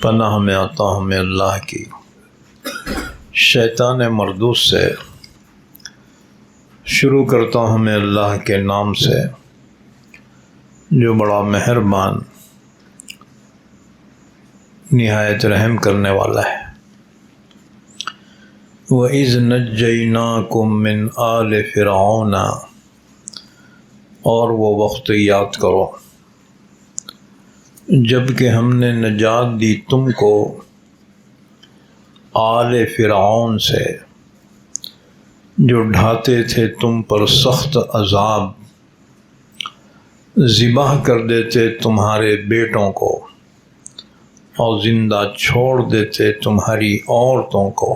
پناہ میں آتا ہوں میں اللہ کی شیطان مردود سے۔ شروع کرتا ہوں میں اللہ کے نام سے جو بڑا مہربان نہایت رحم کرنے والا ہے۔ وَإِذْ نَجَّيْنَاكُمْ مِنْ آلِ فِرْعَوْنَ، اور وہ وقت یاد کرو جب کہ ہم نے نجات دی تم کو آل فرعون سے، جو ڈھاتے تھے تم پر سخت عذاب، ذبح کر دیتے تمہارے بیٹوں کو اور زندہ چھوڑ دیتے تمہاری عورتوں کو۔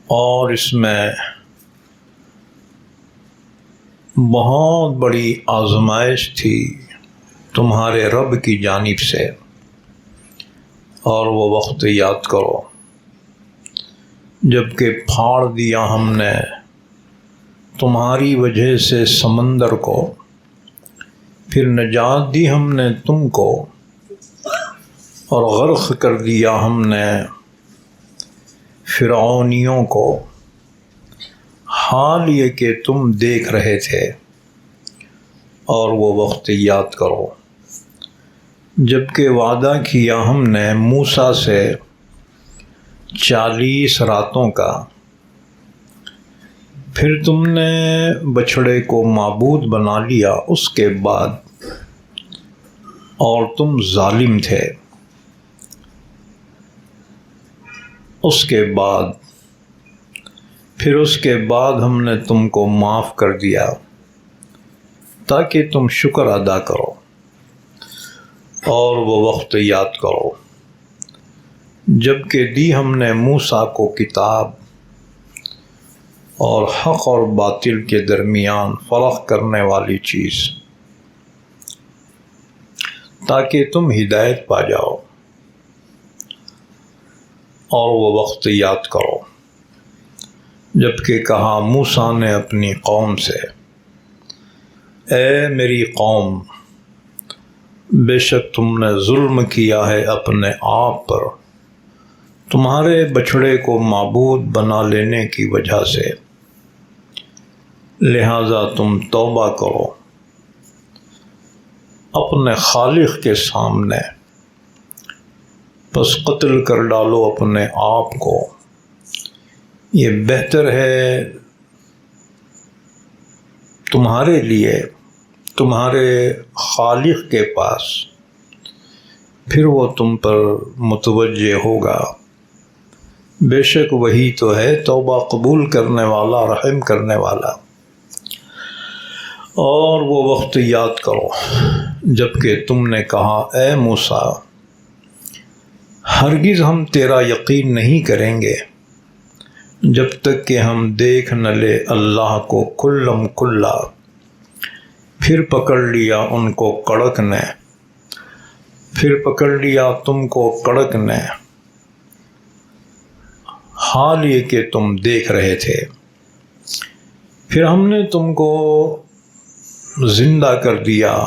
اور اس میں بہت بڑی آزمائش تھی تمہارے رب کی جانب سے۔ اور وہ وقت یاد کرو جب کہ پھاڑ دیا ہم نے تمہاری وجہ سے سمندر کو، پھر نجات دی ہم نے تم کو، اور غرق کر دیا ہم نے فرعونیوں کو، حال یہ کہ تم دیکھ رہے تھے۔ اور وہ وقت یاد کرو جب کہ وعدہ کیا ہم نے موسیٰ سے 40 راتوں کا، پھر تم نے بچھڑے کو معبود بنا لیا اس کے بعد، اور تم ظالم تھے۔ اس کے بعد ہم نے تم کو معاف کر دیا تاکہ تم شکر ادا کرو۔ اور وہ وقت یاد کرو جب کہ دی ہم نے موسیٰ کو کتاب اور حق اور باطل کے درمیان فرق کرنے والی چیز، تاکہ تم ہدایت پا جاؤ۔ اور وہ وقت یاد کرو جب کہ کہا موسیٰ نے اپنی قوم سے، اے میری قوم، بے شک تم نے ظلم کیا ہے اپنے آپ پر تمہارے بچھڑے کو معبود بنا لینے کی وجہ سے، لہذا تم توبہ کرو اپنے خالق کے سامنے، پس قتل کر ڈالو اپنے آپ کو، یہ بہتر ہے تمہارے لیے تمہارے خالق کے پاس، پھر وہ تم پر متوجہ ہوگا، بے شک وہی تو ہے توبہ قبول کرنے والا رحم کرنے والا۔ اور وہ وقت یاد کرو جب کہ تم نے کہا، اے موسیٰ، ہرگز ہم تیرا یقین نہیں کریں گے جب تک کہ ہم دیکھ نہ لے اللہ کو کلم کلا۔ پھر پکڑ لیا ان کو کڑک نے، پھر پکڑ لیا تم کو کڑک نے، حال یہ کہ تم دیکھ رہے تھے۔ پھر ہم نے تم کو زندہ کر دیا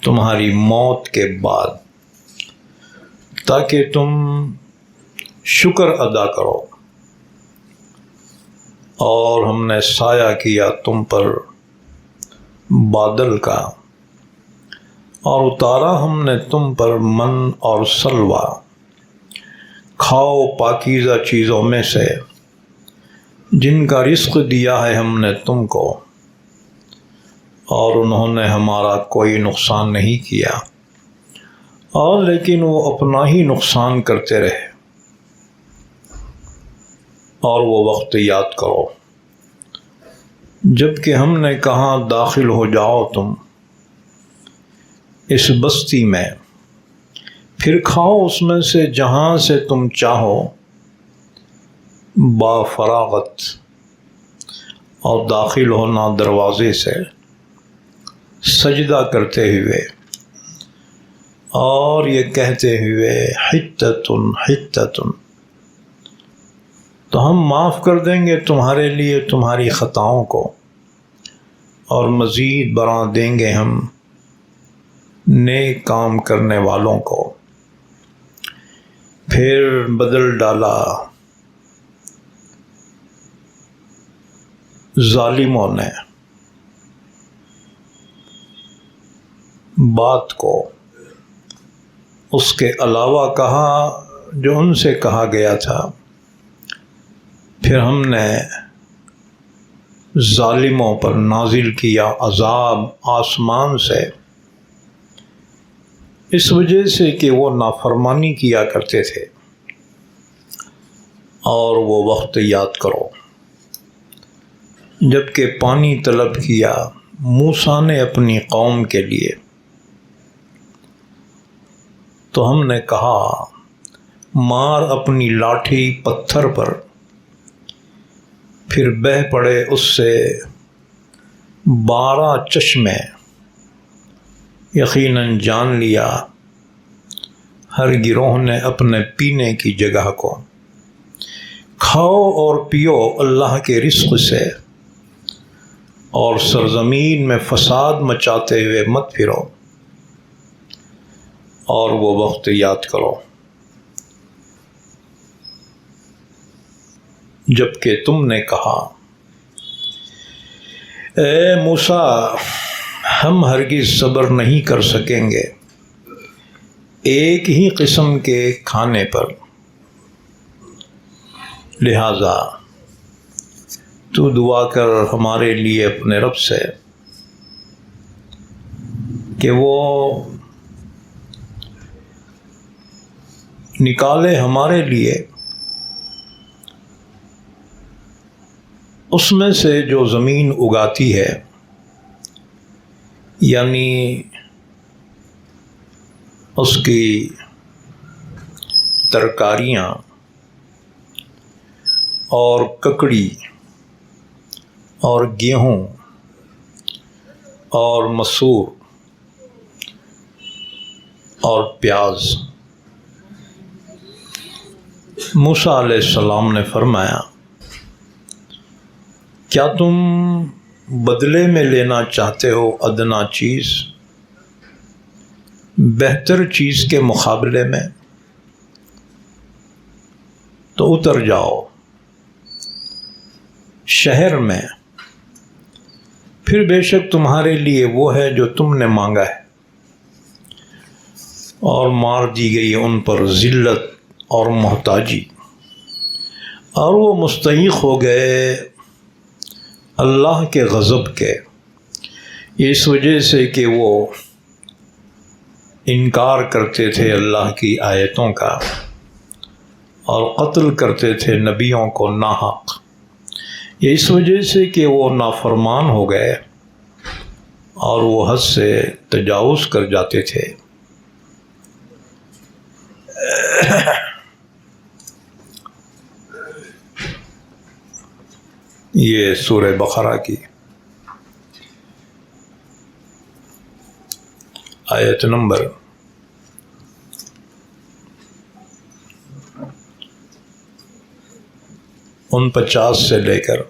تمہاری موت کے بعد، تاکہ تم شکر ادا کرو۔ اور ہم نے سایہ کیا تم پر بادل کا، اور اتارا ہم نے تم پر من اور سلوہ، کھاؤ پاکیزہ چیزوں میں سے جن کا رزق دیا ہے ہم نے تم کو، اور انہوں نے ہمارا کوئی نقصان نہیں کیا، اور لیکن وہ اپنا ہی نقصان کرتے رہے۔ اور وہ وقت یاد کرو جب کہ ہم نے کہا داخل ہو جاؤ تم اس بستی میں، پھر کھاؤ اس میں سے جہاں سے تم چاہو با فراغت، اور داخل ہونا دروازے سے سجدہ کرتے ہوئے، اور یہ کہتے ہوئے حتۃ حتۃ، تو ہم معاف کر دیں گے تمہارے لیے تمہاری خطاؤں کو، اور مزید بڑھا دیں گے ہم نیک کام کرنے والوں کو۔ پھر بدل ڈالا ظالموں نے بات کو اس کے علاوہ کہا جو ان سے کہا گیا تھا۔ پھر ہم نے ظالموں پر نازل کیا عذاب آسمان سے، اس وجہ سے کہ وہ نافرمانی کیا کرتے تھے۔ اور وہ وقت یاد کرو جب کہ پانی طلب کیا موسیٰ نے اپنی قوم کے لیے، تو ہم نے کہا مار اپنی لاٹھی پتھر پر، پھر بہہ پڑے اس سے 12 چشمے۔ یقیناً جان لیا ہر گروہ نے اپنے پینے کی جگہ کو۔ کھاؤ اور پیو اللہ کے رزق سے، اور سرزمین میں فساد مچاتے ہوئے مت پھرو، اور وہ وقت یاد کرو جب کہ تم نے کہا اے موسیٰ ہم ہرگز صبر نہیں کر سکیں گے ایک ہی قسم کے کھانے پر، لہذا تو دعا کر ہمارے لیے اپنے رب سے کہ وہ نکالے ہمارے لیے اس میں سے جو زمین اگاتی ہے، یعنی اس کی ترکاریاں اور ککڑی اور گیہوں اور مسور اور پیاز۔ موسیٰ علیہ السلام نے فرمایا کیا تم بدلے میں لینا چاہتے ہو ادنا چیز بہتر چیز کے مقابلے میں؟ تو اتر جاؤ شہر میں، پھر بے شک تمہارے لیے وہ ہے جو تم نے مانگا ہے۔ اور مار دی گئی ان پر ذلت اور محتاجی، اور وہ مستحق ہو گئے اللہ کے غضب کے، اس وجہ سے کہ وہ انکار کرتے تھے اللہ کی آیتوں کا اور قتل کرتے تھے نبیوں کو ناحق، اس وجہ سے کہ وہ نافرمان ہو گئے اور وہ حد سے تجاوز کر جاتے تھے۔ یہ سورہ بقرہ کی آیت نمبر 49 سے لے کر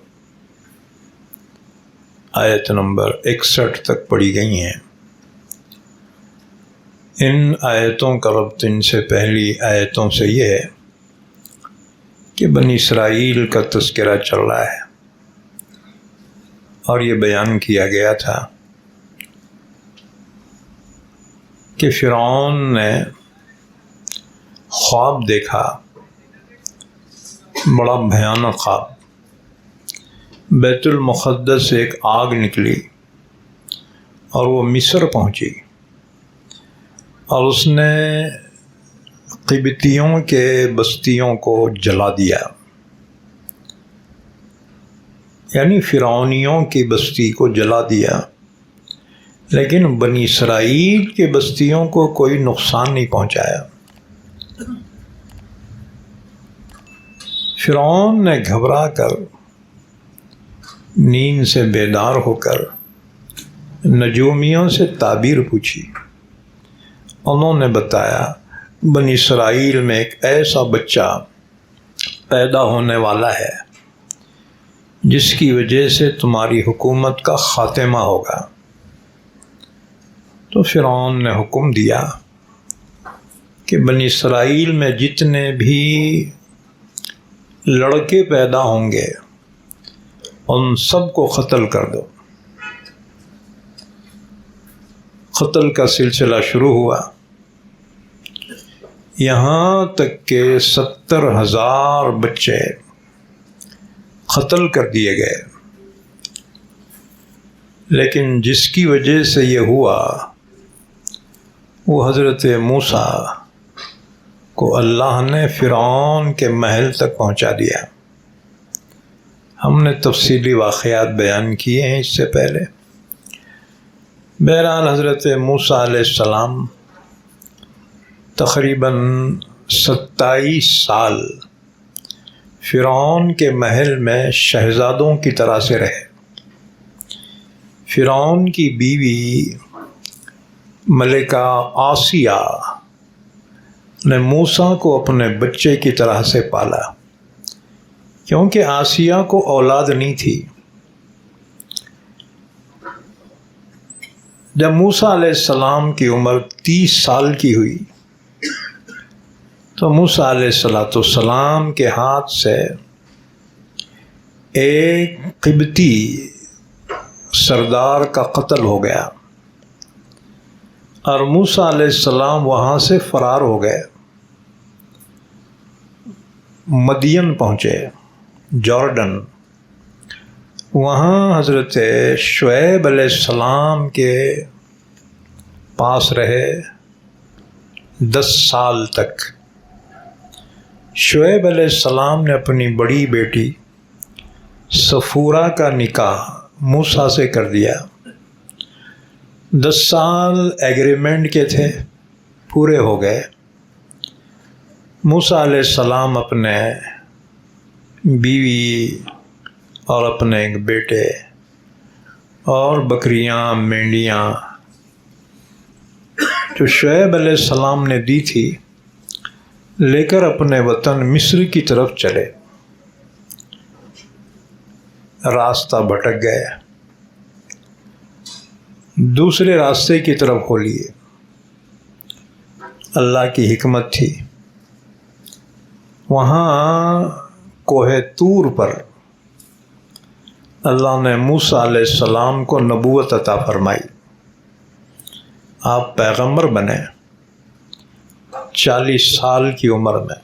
آیت نمبر 61 تک پڑھی گئی ہیں۔ ان آیتوں کا ربط ان سے پہلی آیتوں سے یہ ہے کہ بنی اسرائیل کا تذکرہ چل رہا ہے، اور یہ بیان کیا گیا تھا کہ فرعون نے خواب دیکھا، بڑا بھیانک خواب۔ بیت المقدس سے ایک آگ نکلی اور وہ مصر پہنچی، اور اس نے قبطیوں کے بستیوں کو جلا دیا، یعنی فرعونیوں کی بستی کو جلا دیا، لیکن بنی اسرائیل کے بستیوں کو کوئی نقصان نہیں پہنچایا۔ فرعون نے گھبرا کر نیند سے بیدار ہو کر نجومیوں سے تعبیر پوچھی۔ انہوں نے بتایا بنی اسرائیل میں ایک ایسا بچہ پیدا ہونے والا ہے جس کی وجہ سے تمہاری حکومت کا خاتمہ ہوگا۔ تو فرعون نے حکم دیا کہ بنی اسرائیل میں جتنے بھی لڑکے پیدا ہوں گے ان سب کو قتل کر دو۔ قتل کا سلسلہ شروع ہوا، یہاں تک کہ 70,000 بچے قتل کر دیے گئے۔ لیکن جس کی وجہ سے یہ ہوا وہ حضرت موسیٰ کو اللہ نے فرعون کے محل تک پہنچا دیا۔ ہم نے تفصیلی واقعات بیان کیے ہیں اس سے پہلے۔ بہرحال حضرت موسیٰ علیہ السلام تقریباً 27 سال فرعون کے محل میں شہزادوں کی طرح سے رہے۔ فرعون کی بیوی ملکہ آسیہ نے موسیٰ کو اپنے بچے کی طرح سے پالا، کیونکہ آسیہ کو اولاد نہیں تھی۔ جب موسیٰ علیہ السلام کی عمر 30 سال کی ہوئی تو موسیٰ علیہ السلام کے ہاتھ سے ایک قبطی سردار کا قتل ہو گیا اور موسیٰ علیہ السلام وہاں سے فرار ہو گئے، مدین پہنچے، جارڈن۔ وہاں حضرت شعیب علیہ السلام کے پاس رہے 10 سال تک۔ شعیب علیہ السلام نے اپنی بڑی بیٹی صفورہ کا نکاح موسیٰ سے کر دیا۔ 10 سال ایگریمنٹ کے تھے، پورے ہو گئے۔ موسیٰ علیہ السلام اپنے بیوی اور اپنے ایک بیٹے اور بکریاں مینڈیاں جو شعیب علیہ السلام نے دی تھی لے کر اپنے وطن مصر کی طرف چلے۔ راستہ بھٹک گئے، دوسرے راستے کی طرف ہو لیے۔ اللہ کی حکمت تھی، وہاں کوہ طور پر اللہ نے موسیٰ علیہ السلام کو نبوت عطا فرمائی۔ آپ پیغمبر بنے 40 سال کی عمر میں۔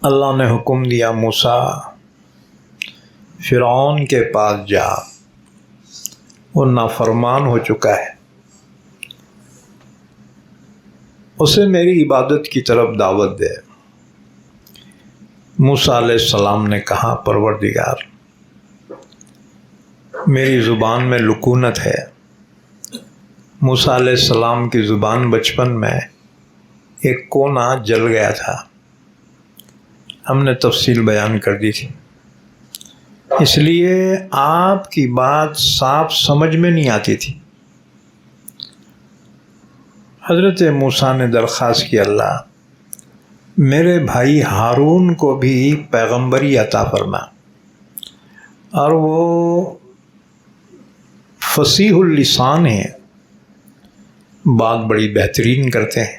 اللہ نے حکم دیا موسیٰ فرعون کے پاس جا، وہ نافرمان ہو چکا ہے، اسے میری عبادت کی طرف دعوت دے۔ موسیٰ علیہ السلام نے کہا پروردگار میری زبان میں لکونت ہے۔ موسیٰ علیہ السلام کی زبان بچپن میں ایک کونا جل گیا تھا، ہم نے تفصیل بیان کر دی تھی، اس لیے آپ کی بات صاف سمجھ میں نہیں آتی تھی۔ حضرت موسیٰ نے درخواست کی اللہ میرے بھائی ہارون کو بھی پیغمبری عطا فرما، اور وہ فصیح اللسان ہیں، بات بڑی بہترین کرتے ہیں،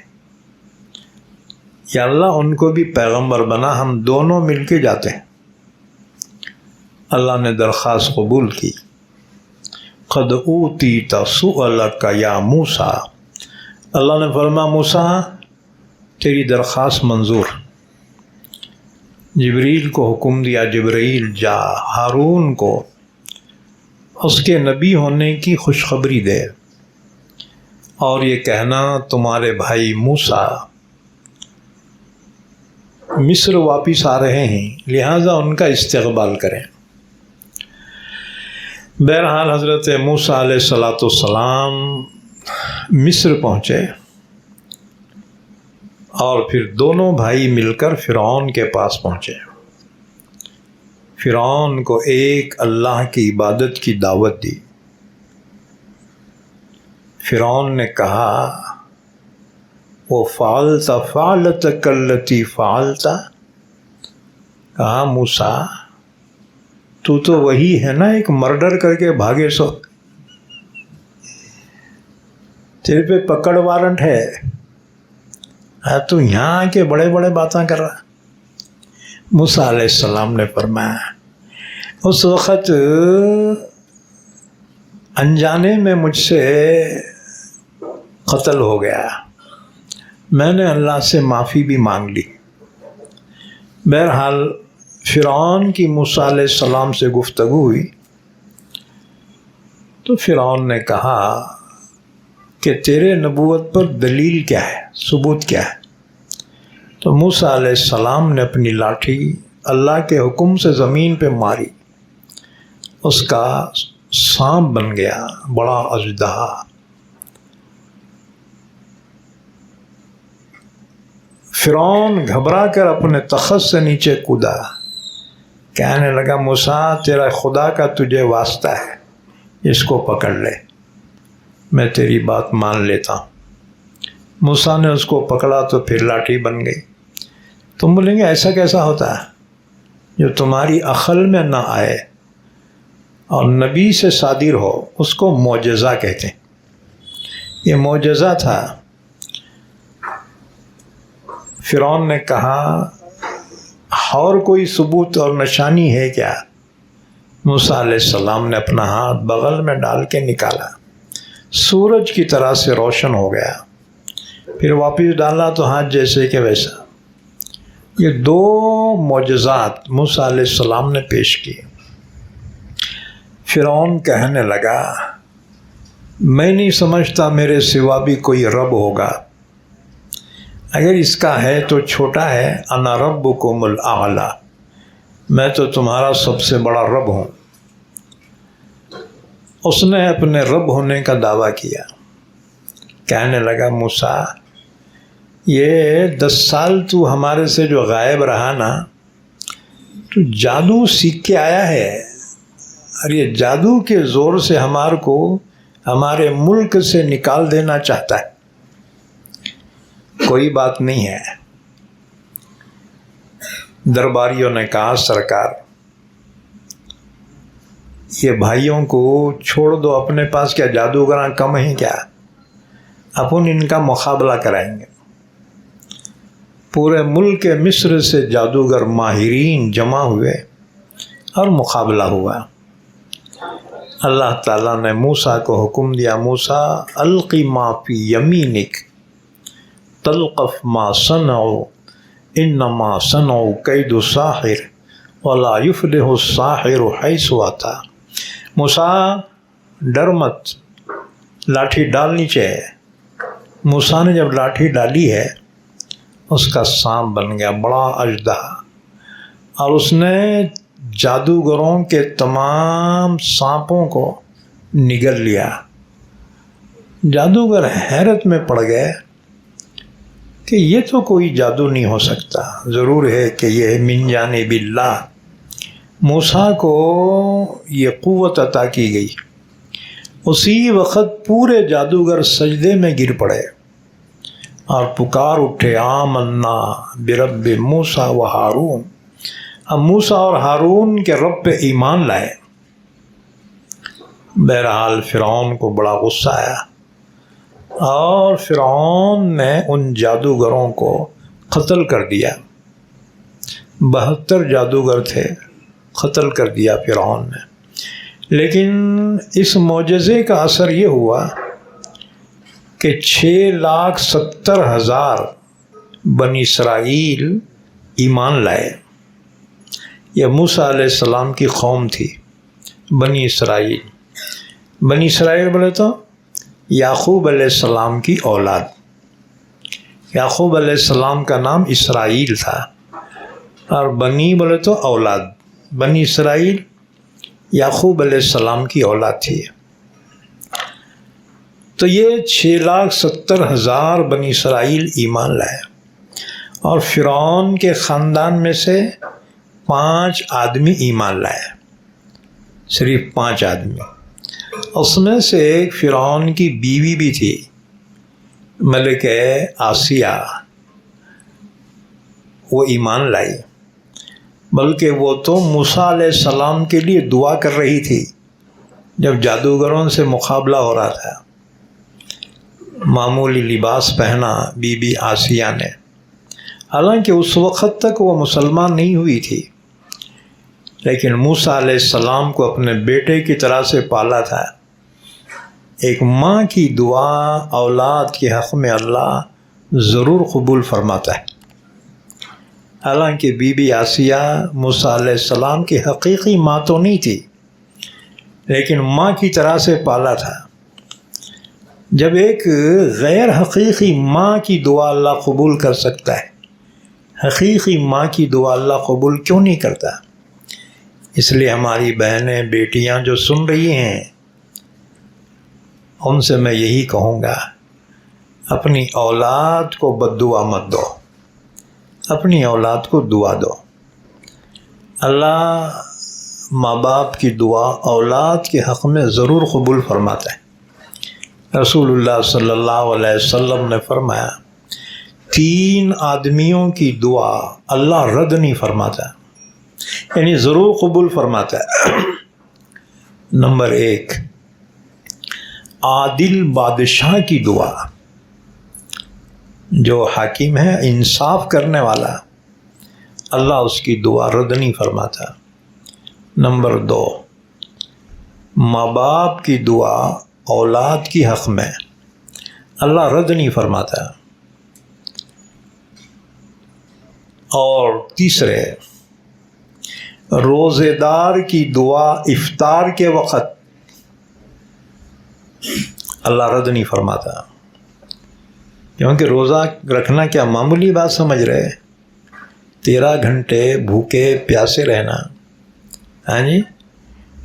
یا اللہ ان کو بھی پیغمبر بنا، ہم دونوں مل کے جاتے ہیں۔ اللہ نے درخواست قبول کی۔ قد اوتیت سؤلک یا موسیٰ، اللہ نے فرمایا موسیٰ تیری درخواست منظور۔ جبریل کو حکم دیا جبریل جا ہارون کو اس کے نبی ہونے کی خوشخبری دے اور یہ کہنا تمہارے بھائی موسیٰ مصر واپس آ رہے ہیں، لہٰذا ان کا استقبال کریں۔ بہرحال حضرت موسیٰ علیہ السلام مصر پہنچے اور پھر دونوں بھائی مل کر فرعون کے پاس پہنچے۔ فرعون کو ایک اللہ کی عبادت کی دعوت دی۔ فرعون نے کہا وہ فعلتک التی فعلت، کہا موسیٰ تو وہی ہے نا ایک مرڈر کر کے بھاگے سو، تیرے پہ پکڑ وارنٹ ہے، ہے تو یہاں آ کے بڑے بڑے باتیں کر رہا. موسیٰ علیہ السلام نے فرمایا اس وقت انجانے میں مجھ سے قتل ہو گیا، میں نے اللہ سے معافی بھی مانگ لی. بہرحال فرعون کی موسیٰ علیہ السلام سے گفتگو ہوئی تو فرعون نے کہا کہ تیرے نبوت پر دلیل کیا ہے، ثبوت کیا ہے؟ تو موسیٰ علیہ السلام نے اپنی لاٹھی اللہ کے حکم سے زمین پہ ماری، اس کا سانپ بن گیا، بڑا اژدہا. فرعون گھبرا کر اپنے تخت سے نیچے کودا، کہنے لگا موسیٰ تیرا خدا کا تجھے واسطہ ہے، اس کو پکڑ لے، میں تیری بات مان لیتا ہوں. موسیٰ نے اس کو پکڑا تو پھر لاٹھی بن گئی. تم بولیں گے ایسا کیسا ہوتا ہے جو تمہاری عقل میں نہ آئے اور نبی سے صادر ہو، اس کو معجزہ کہتے ہیں. یہ معجزہ تھا. فرعون نے کہا اور کوئی ثبوت اور نشانی ہے کیا؟ موسیٰ علیہ السلام نے اپنا ہاتھ بغل میں ڈال کے نکالا، سورج کی طرح سے روشن ہو گیا، پھر واپس ڈالا تو ہاتھ جیسے کہ ویسا. یہ دو معجزات موسیٰ علیہ السلام نے پیش کیے. فرعون کہنے لگا میں نہیں سمجھتا میرے سوا بھی کوئی رب ہوگا، اگر اس کا ہے تو چھوٹا ہے. انا ربکم الاعلی، میں تو تمہارا سب سے بڑا رب ہوں. اس نے اپنے رب ہونے کا دعویٰ کیا. کہنے لگا موسیٰ یہ 10 سال تو ہمارے سے جو غائب رہا نا، تو جادو سیکھ کے آیا ہے، اور یہ جادو کے زور سے ہمارے کو ہمارے ملک سے نکال دینا چاہتا ہے. کوئی بات نہیں ہے. درباریوں نے کہا سرکار یہ بھائیوں کو چھوڑ دو، اپنے پاس کیا جادوگراں کم ہیں کیا؟ اپن ان کا مقابلہ کرائیں گے. پورے ملک مصر سے جادوگر ماہرین جمع ہوئے اور مقابلہ ہوا. اللہ تعالیٰ نے موسیٰ کو حکم دیا موسیٰ القی ما فی یمینک تلقف ما صنعوا انما صنعوا کید ساحر ولا یفلح الساحر حیث اتی. موسیٰ ڈر مت، لاٹھی ڈالنی چاہیے. موسیٰ نے جب لاٹھی ڈالی ہے اس کا سانپ بن گیا، بڑا اژدہا، اور اس نے جادوگروں کے تمام سانپوں کو نگل لیا. جادوگر حیرت میں پڑ گئے کہ یہ تو کوئی جادو نہیں ہو سکتا، ضرور ہے کہ یہ من جانب اللہ. موسیٰ کو یہ قوت عطا کی گئی. اسی وقت پورے جادوگر سجدے میں گر پڑے اور پکار اٹھے آمنا برب موسیٰ و ہارون. اب موسیٰ اور ہارون کے رب پہ ایمان لائے. بہرحال فرعون کو بڑا غصہ آیا اور فرعون نے ان جادوگروں کو قتل کر دیا. 72 جادوگر تھے، قتل کر دیا فرعون نے. لیکن اس معجزے کا اثر یہ ہوا کہ 6,70,000 بنی اسرائیل ایمان لائے. یہ موسیٰ علیہ السلام کی قوم تھی، بنی اسرائیل. بنی اسرائیل بولے تو یعقوب علیہ السلام کی اولاد. یعقوب علیہ السلام کا نام اسرائیل تھا، اور بنی بولے تو اولاد. بنی اسرائیل یعقوب علیہ السلام کی اولاد تھی. تو یہ 6,70,000 بنی اسرائیل ایمان لائے، اور فرعون کے خاندان میں سے 5 آدمی ایمان لائے، صرف 5 آدمی. اس میں سے ایک فرعون کی بیوی بھی تھی، ملکہ آسیہ، وہ ایمان لائی. بلکہ وہ تو موسیٰ علیہ السلام کے لیے دعا کر رہی تھی جب جادوگروں سے مقابلہ ہو رہا تھا. معمولی لباس پہنا بی بی آسیہ نے، حالانکہ اس وقت تک وہ مسلمان نہیں ہوئی تھی، لیکن موسیٰ علیہ السلام کو اپنے بیٹے کی طرح سے پالا تھا۔ ایک ماں کی دعا اولاد کے حق میں اللہ ضرور قبول فرماتا ہے۔ حالانکہ بی بی آسیہ موسیٰ علیہ السلام کی حقیقی ماں تو نہیں تھی، لیکن ماں کی طرح سے پالا تھا۔ جب ایک غیر حقیقی ماں کی دعا اللہ قبول کر سکتا ہے، حقیقی ماں کی دعا اللہ قبول کیوں نہیں کرتا؟ اس لیے ہماری بہنیں بیٹیاں جو سن رہی ہیں، ان سے میں یہی کہوں گا، اپنی اولاد کو بد دعا مت دو، اپنی اولاد کو دعا دو۔ اللہ ماں باپ کی دعا اولاد کے حق میں ضرور قبول فرماتا ہے۔ رسول اللہ صلی اللہ علیہ وسلم نے فرمایا، 3 آدمیوں کی دعا اللہ رد نہیں فرماتا، یعنی ضرور قبول فرماتا ہے۔ نمبر 1، عادل بادشاہ کی دعا، جو حاکم ہے، انصاف کرنے والا، اللہ اس کی دعا رد نہیں فرماتا۔ نمبر 2، ماں باپ کی دعا اولاد کی حق میں اللہ رد نہیں فرماتا۔ اور تیسرے، روزے دار کی دعا افطار کے وقت اللہ رد نہیں فرماتا، کیونکہ روزہ رکھنا کیا معمولی بات سمجھ رہے؟ 13 گھنٹے بھوکے پیاسے رہنا، ہاں جی؟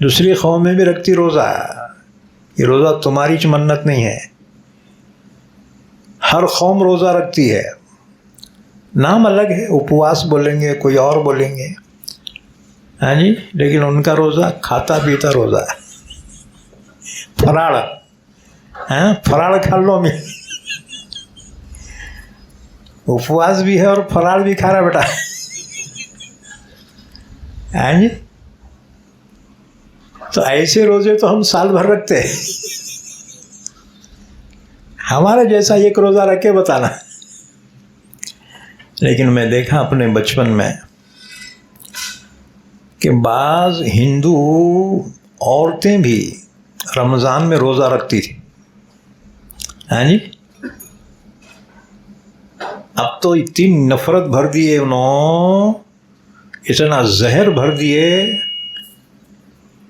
دوسری قومیں بھی رکھتی روزہ، یہ روزہ تمہاری منت نہیں ہے، ہر قوم روزہ رکھتی ہے، نام الگ ہے، اپواس بولیں گے، کوئی اور بولیں گے، ہاں جی؟ لیکن ان کا روزہ کھاتا پیتا روزہ ہے، فراڑ، ہاں فراڑ کھا لو میں، اپواس بھی ہے اور فراڑ بھی کھا رہا بیٹا، ہاں جی؟ تو ایسے روزے تو ہم سال بھر رکھتے ہیں، ہمارے جیسا ایک روزہ رکھ کے بتانا۔ لیکن میں دیکھا اپنے بچپن میں کہ بعض ہندو عورتیں بھی رمضان میں روزہ رکھتی تھی، ہاں جی؟ اب تو اتنی نفرت بھر دیے انہوں، اتنا زہر بھر دیے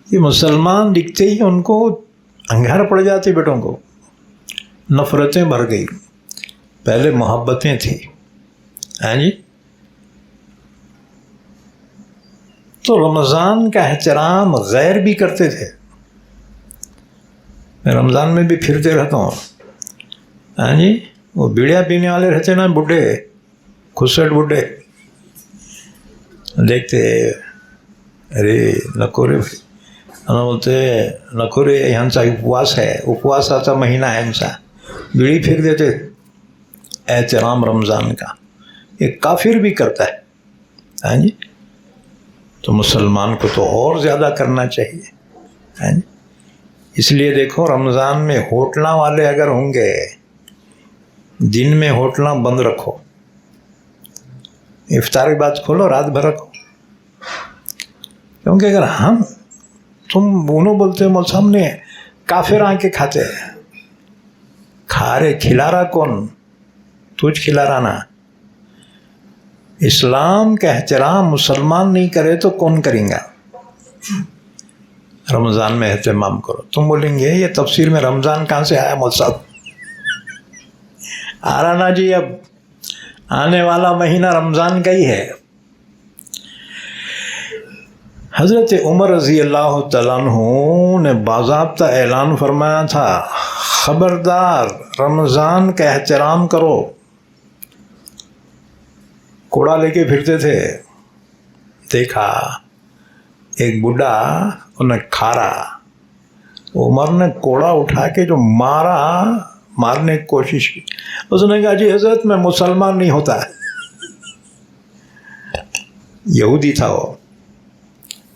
کہ مسلمان دکھتے ہی ان کو انگار پڑ جاتے، بیٹوں کو نفرتیں بھر گئی، پہلے محبتیں تھیں، ہاں جی؟ تو رمضان کا احترام غیر بھی کرتے تھے، میں رمضان میں بھی پھرتے رہتا ہوں، ہاں جی؟ وہ بیڑیا پینے والے رہتے نا، بڈھے کھسٹ بڈھے، دیکھتے ارے نکورے بولتے نکورے ہنسا اپواس ہے، اپواس آتا مہینہ ہے ہنسا، بیڑی پھینک دیتے۔ احترام رمضان کا ایک کافر بھی کرتا ہے، ہاں جی؟ تو مسلمان کو تو اور زیادہ کرنا چاہیے، ہاں جی؟ اس لیے دیکھو رمضان میں ہوٹلاں والے اگر ہوں گے، دن میں ہوٹلاں بند رکھو، افطار کے بعد کھولو، رات بھر رکھو، کیونکہ اگر تم انہوں بولتے مول سامنے کافر آ کے کھاتے ہیں، کھا رہے، کھلا رہا کون؟ تجھ کھلا رہا نا۔ اسلام کا احترام مسلمان نہیں کرے تو کون کریں گا؟ رمضان میں اہتمام کرو۔ تم بولیں گے یہ تفسیر میں رمضان کہاں سے آیا مول صاحب؟ آ رہا نا جی، اب آنے والا مہینہ رمضان کا ہی ہے۔ حضرت عمر رضی اللہ تعالیٰ عنہ نے باضابطہ اعلان فرمایا تھا، خبردار رمضان کا احترام کرو۔ کوڑا لے کے پھرتے تھے، دیکھا ایک بڈھا انہیں کھارا، عمر نے کوڑا اٹھا کے جو مارنے کی کوشش کی، اس نے کہا جی حضرت میں مسلمان نہیں ہوتا، یہودی تھا وہ۔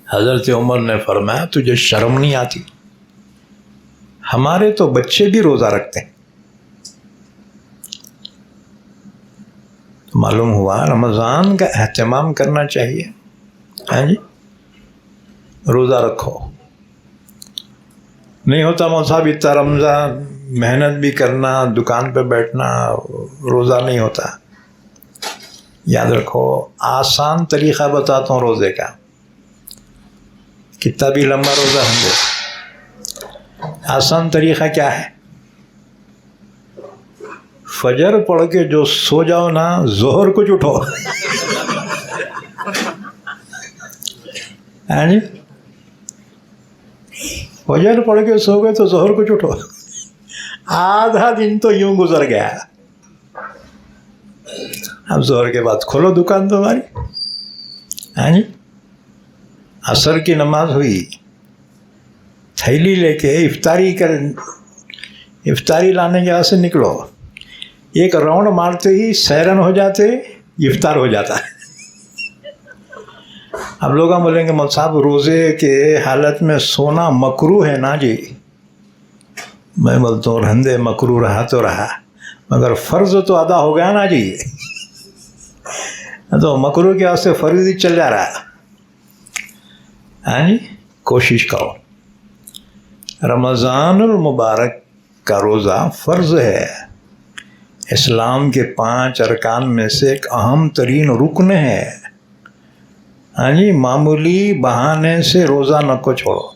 حضرت عمر نے فرمایا تجھے شرم نہیں آتی؟ ہمارے تو بچے بھی روزہ رکھتے ہیں، معلوم ہوا رمضان کا اہتمام کرنا چاہیے. ہاں جی, روزہ رکھو. نہیں ہوتا مول صاحب اتنا رمضان محنت بھی کرنا, دکان پہ بیٹھنا, روزہ نہیں ہوتا. یاد رکھو, آسان طریقہ بتاتا ہوں روزے کا. کتنا بھی لمبا روزہ ہم دے, آسان طریقہ کیا ہے؟ فجر پڑھ کے جو سو جاؤ نا, ظہر کچھ اٹھو. ہاں جی, فجر پڑھ کے سو گئے تو ظہر کچھ اٹھو. آدھا دن تو یوں گزر گیا. اب ظہر کے بعد کھولو دکان تمہاری. ہاں جی, عصر کی نماز ہوئی, تھیلی لے کے افطاری لانے کے وہاں سے نکلو. ایک راؤنڈ مارتے ہی سیرن ہو جاتے, افطار ہو جاتا ہے. اب لوگ ہم بولیں گے مول صاحب روزے کے حالت میں سونا مکروہ ہے نا جی. میں بولتا ہوں رہندے, مکروہ رہا تو رہا, مگر فرض تو ادا ہو گیا نا جی. تو مکروہ کے واسطے فرض ہی چل جا رہا. ہاں جی, کوشش کرو. رمضان المبارک کا روزہ فرض ہے. اسلام کے 5 ارکان میں سے ایک اہم ترین رکن ہے. ہاں جی, معمولی بہانے سے روزہ نہ کو چھوڑو.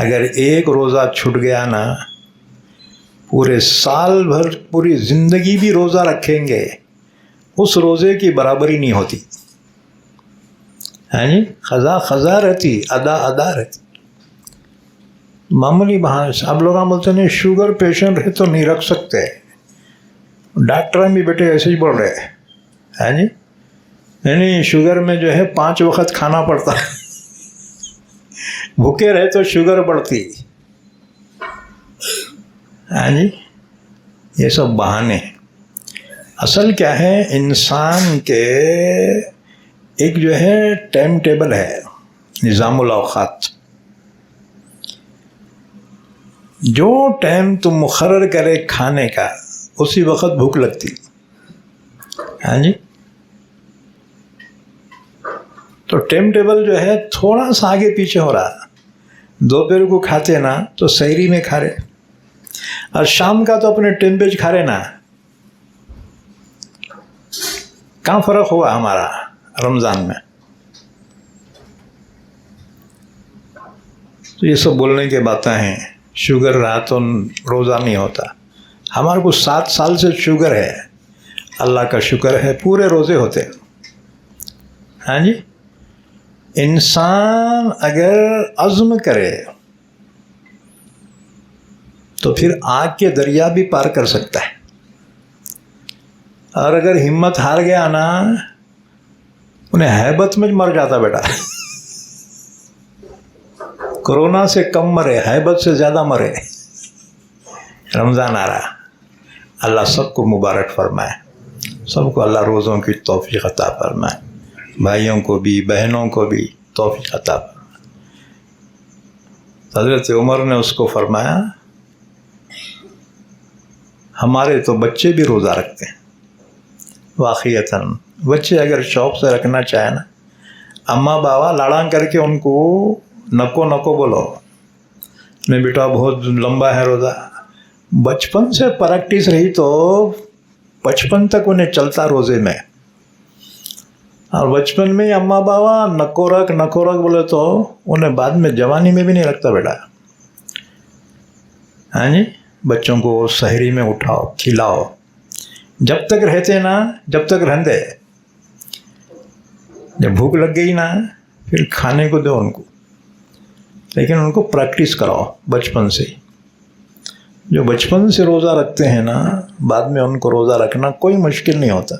اگر ایک روزہ چھوٹ گیا نا, پورے سال بھر پوری زندگی بھی روزہ رکھیں گے, اس روزے کی برابری نہیں ہوتی. ہاں جی, قضا رہتی, ادا رہتی. معمولی بہانے سے. اب لوگ بولتے ہیں شوگر پیشنٹ ہے تو نہیں رکھ سکتے. ڈاکٹر بھی بیٹے ایسے ہی بول رہے. ہاں جی, نہیں شوگر میں جو ہے 5 وقت کھانا پڑتا ہے. بھوکے رہے تو شوگر بڑھتی. ہاں جی, یہ سب بہانے. اصل کیا ہے, انسان کے ایک جو ہے ٹائم ٹیبل ہے, نظام الاوقات. جو ٹائم تم مقرر کرے کھانے کا, اسی وقت بھوک لگتی. ہاں جی, تو ٹائم ٹیبل جو ہے تھوڑا سا آگے پیچھے ہو رہا. دوپہر کو کھاتے نا تو سحری میں کھا رہے, اور شام کا تو اپنے ٹائم پہ کھا رہے نا. کہاں فرق ہوا ہمارا رمضان میں؟ تو یہ سب بولنے کی باتیں ہیں. شوگر رہا تو روزہ نہیں ہوتا. ہمارے کو 7 سال سے شوگر ہے, اللہ کا شکر ہے, پورے روزے ہوتے. ہاں جی, انسان اگر عزم کرے تو پھر آگ کے دریا بھی پار کر سکتا ہے. اور اگر ہمت ہار گیا نا, انہیں ہیبت میں مر جاتا بیٹا. کورونا سے کم مرے, ہیبت سے زیادہ مرے. رمضان آ رہا, اللہ سب کو مبارک فرمائے. سب کو اللہ روزوں کی توفیق عطا فرمائے. بھائیوں کو بھی بہنوں کو بھی توفیق عطا فرمائے. حضرت عمر نے اس کو فرمایا, ہمارے تو بچے بھی روزہ رکھتے ہیں. واقعتاً بچے اگر شوق سے رکھنا چاہیں نا, اماں بابا لاڑاں کر کے ان کو نکو بولو, نہیں بیٹا بہت لمبا ہے روزہ. بچپن سے پریکٹس رہی تو بچپن تک انہیں چلتا روزے میں. اور بچپن میں اماں بابا نکو رکھ بولے تو انہیں بعد میں جوانی میں بھی نہیں رکھتا بیٹا. ہاں جی, بچوں کو سحری میں اٹھاؤ, کھلاؤ. جب تک رہتے نا, جب تک رہندے, جب بھوک لگ گئی نا پھر کھانے کو دو ان کو. لیکن ان کو پریکٹس کراؤ بچپن سے. جو بچپن سے روزہ رکھتے ہیں نا, بعد میں ان کو روزہ رکھنا کوئی مشکل نہیں ہوتا.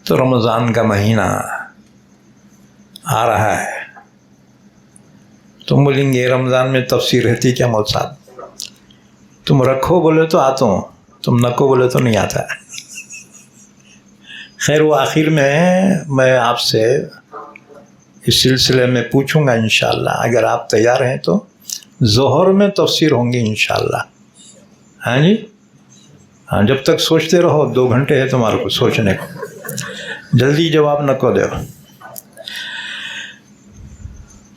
تو رمضان کا مہینہ آ رہا ہے. تم بولیں گے رمضان میں تفسیر رہتی کیا مول صاحب؟ تم رکھو بولے تو آتا ہوں, تم نکو بولے تو نہیں آتا. خیر, وہ آخر میں آپ سے اس سلسلے میں پوچھوں گا انشاءاللہ. اگر آپ تیار ہیں تو ظہر میں تفسیر ہوں گی انشاءاللہ. ہاں جی, ہاں جب تک سوچتے رہو 2 گھنٹے ہے تمہارے کو سوچنے کو، جلدی جواب نہ کو دو۔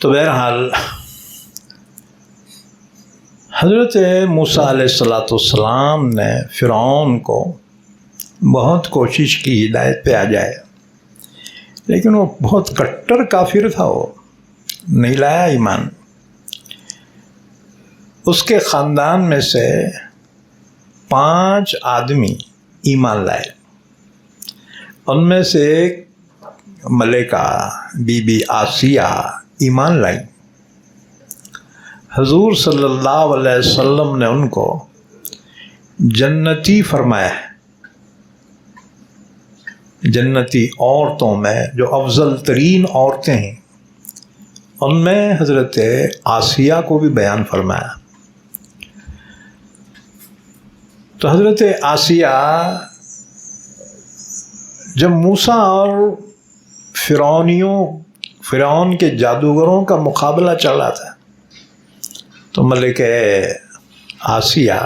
تو بہرحال حضرت موسیٰ علیہ السلام نے فرعون کو بہت کوشش کی ہدایت پہ آ جائے، لیکن وہ بہت کٹر کافر تھا، وہ نہیں لایا ایمان۔ اس کے خاندان میں سے 5 آدمی ایمان لائے، ان میں سے ایک ملکہ بی بی آسیہ ایمان لائی۔ حضور صلی اللہ علیہ وسلم نے ان کو جنتی فرمایا ہے۔ جنتی عورتوں میں جو افضل ترین عورتیں ہیں ان میں حضرت آسیہ کو بھی بیان فرمایا۔ تو حضرت آسیہ جب موسیٰ اور فرعون کے جادوگروں کا مقابلہ چل رہا تھا تو ملکہ آسیہ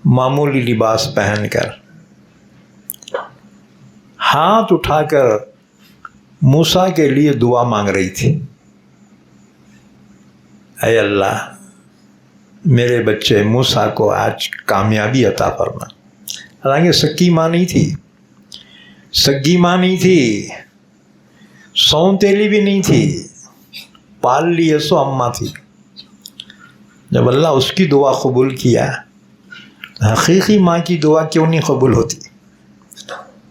معمولی لباس پہن کر ہاتھ اٹھا کر موسیٰ کے لیے دعا مانگ رہی تھی، اے اللہ میرے بچے موسیٰ کو آج کامیابی عطا فرما۔ حالانکہ سکی ماں نہیں تھی، سگی ماں نہیں تھی، سونتیلی بھی نہیں تھی، پال لی سو اماں تھی۔ جب اللہ اس کی دعا قبول کیا، حقیقی ماں کی دعا کیوں نہیں قبول ہوتی؟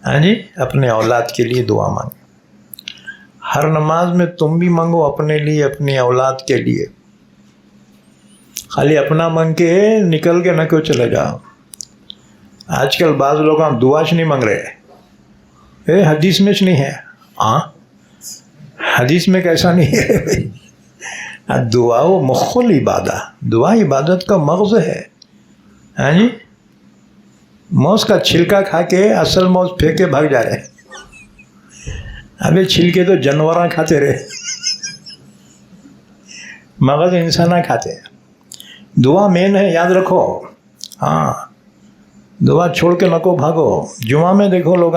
ہاں جی، اپنے اولاد کے لیے دعا مانگو۔ ہر نماز میں تم بھی مانگو اپنے لیے، اپنی اولاد کے لیے۔ خالی اپنا مانگ کے نکل کے نہ کیوں چلے جاؤ۔ آج کل بعض لوگ دعاش نہیں مانگ رہے، حدیث میں نہیں ہے۔ ہاں حدیث میں کیسا نہیں ہے بھائی؟ دعا و مخ العبادہ، دعا عبادت کا مغز ہے۔ ہاں جی، موز کا چھلکا کھا کے اصل موز پھینک کے بھاگ جا رہے ہیں۔ ابھی چھلکے تو جانوراں کھاتے رہے، مغز انساناں کھاتے ہیں۔ دعا مین ہے، یاد رکھو۔ ہاں دعا چھوڑ کے نہ کو بھاگو۔ جمعہ میں دیکھو لوگ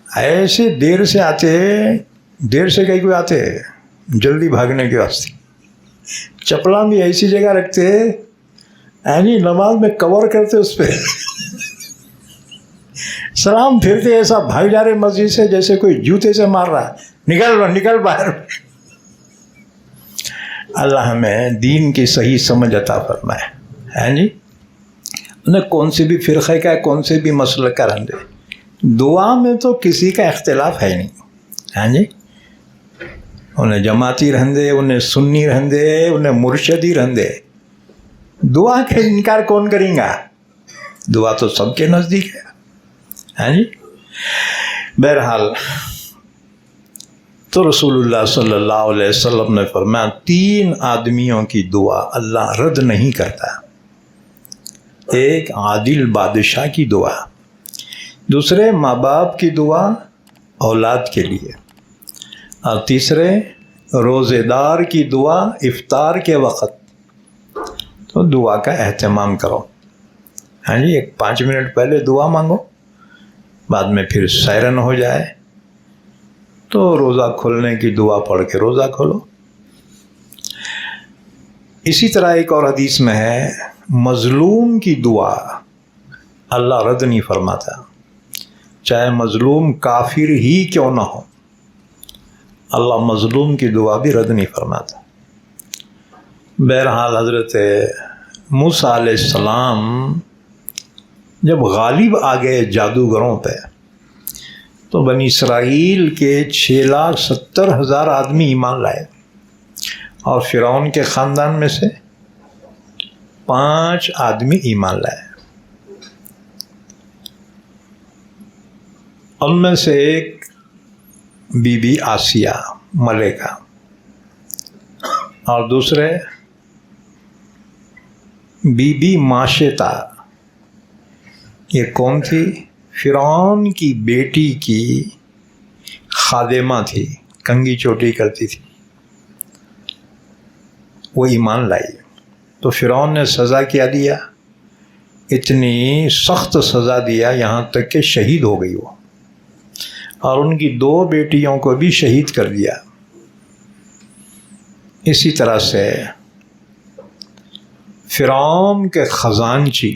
ایسے دیر سے آتے، دیر سے کہیں کوئی آتے جلدی بھاگنے کے واسطے، چپلاں بھی ایسی جگہ رکھتے یعنی نماز میں کور کرتے اس پہ سلام پھرتے ایسا بھاگ جا رہے مسجد سے جیسے کوئی جوتے سے مار رہا ہے، نکل باہر۔ اللہ ہمیں دین کی صحیح سمجھ عطا فرمائے۔ ہاں جی، انہیں کون سے بھی فرقے کا، کون سے بھی مسلک کا رہندے، دعا میں تو کسی کا اختلاف ہے نہیں۔ ہاں جی، انہیں جماعتی رہندے، انہیں سنی رہندے، انہیں مرشدی رہندے، دعا کا انکار کون کریں گا؟ دعا تو سب کے نزدیک ہے۔ ہاں جی، بہرحال تو رسول اللہ صلی اللہ علیہ وسلم نے فرمایا 3 آدمیوں کی دعا اللہ رد نہیں کرتا۔ ایک عادل بادشاہ کی دعا، دوسرے ماں باپ کی دعا اولاد کے لیے، اور تیسرے روزے دار کی دعا افطار کے وقت۔ تو دعا کا اہتمام کرو۔ ہاں جی، 5 منٹ پہلے دعا مانگو، بعد میں پھر سیرن ہو جائے تو روزہ کھولنے کی دعا پڑھ کے روزہ کھولو۔ اسی طرح ایک اور حدیث میں ہے، مظلوم کی دعا اللہ رد نہیں فرماتا، چاہے مظلوم کافر ہی کیوں نہ ہو، اللہ مظلوم کی دعا بھی رد نہیں فرماتا۔ بہرحال حضرت موسیٰ علیہ السلام جب غالب آ گئے جادوگروں پہ تو بنی اسرائیل کے 6,70,000 آدمی ایمان لائے، اور فرعون کے خاندان میں سے 5 آدمی ایمان لائے۔ ان میں سے ایک بی بی آسیہ ملکہ، اور دوسرے بی بی ماشطہ۔ یہ کون تھی؟ فرعون کی بیٹی کی خادمہ تھی، کنگھی چوٹی کرتی تھی، وہ ایمان لائی۔ تو فرعون نے سزا کیا دیا؟ اتنی سخت سزا دیا یہاں تک کہ شہید ہو گئی وہ، اور ان کی 2 بیٹیوں کو بھی شہید کر دیا۔ اسی طرح سے فرعون کے خزانچی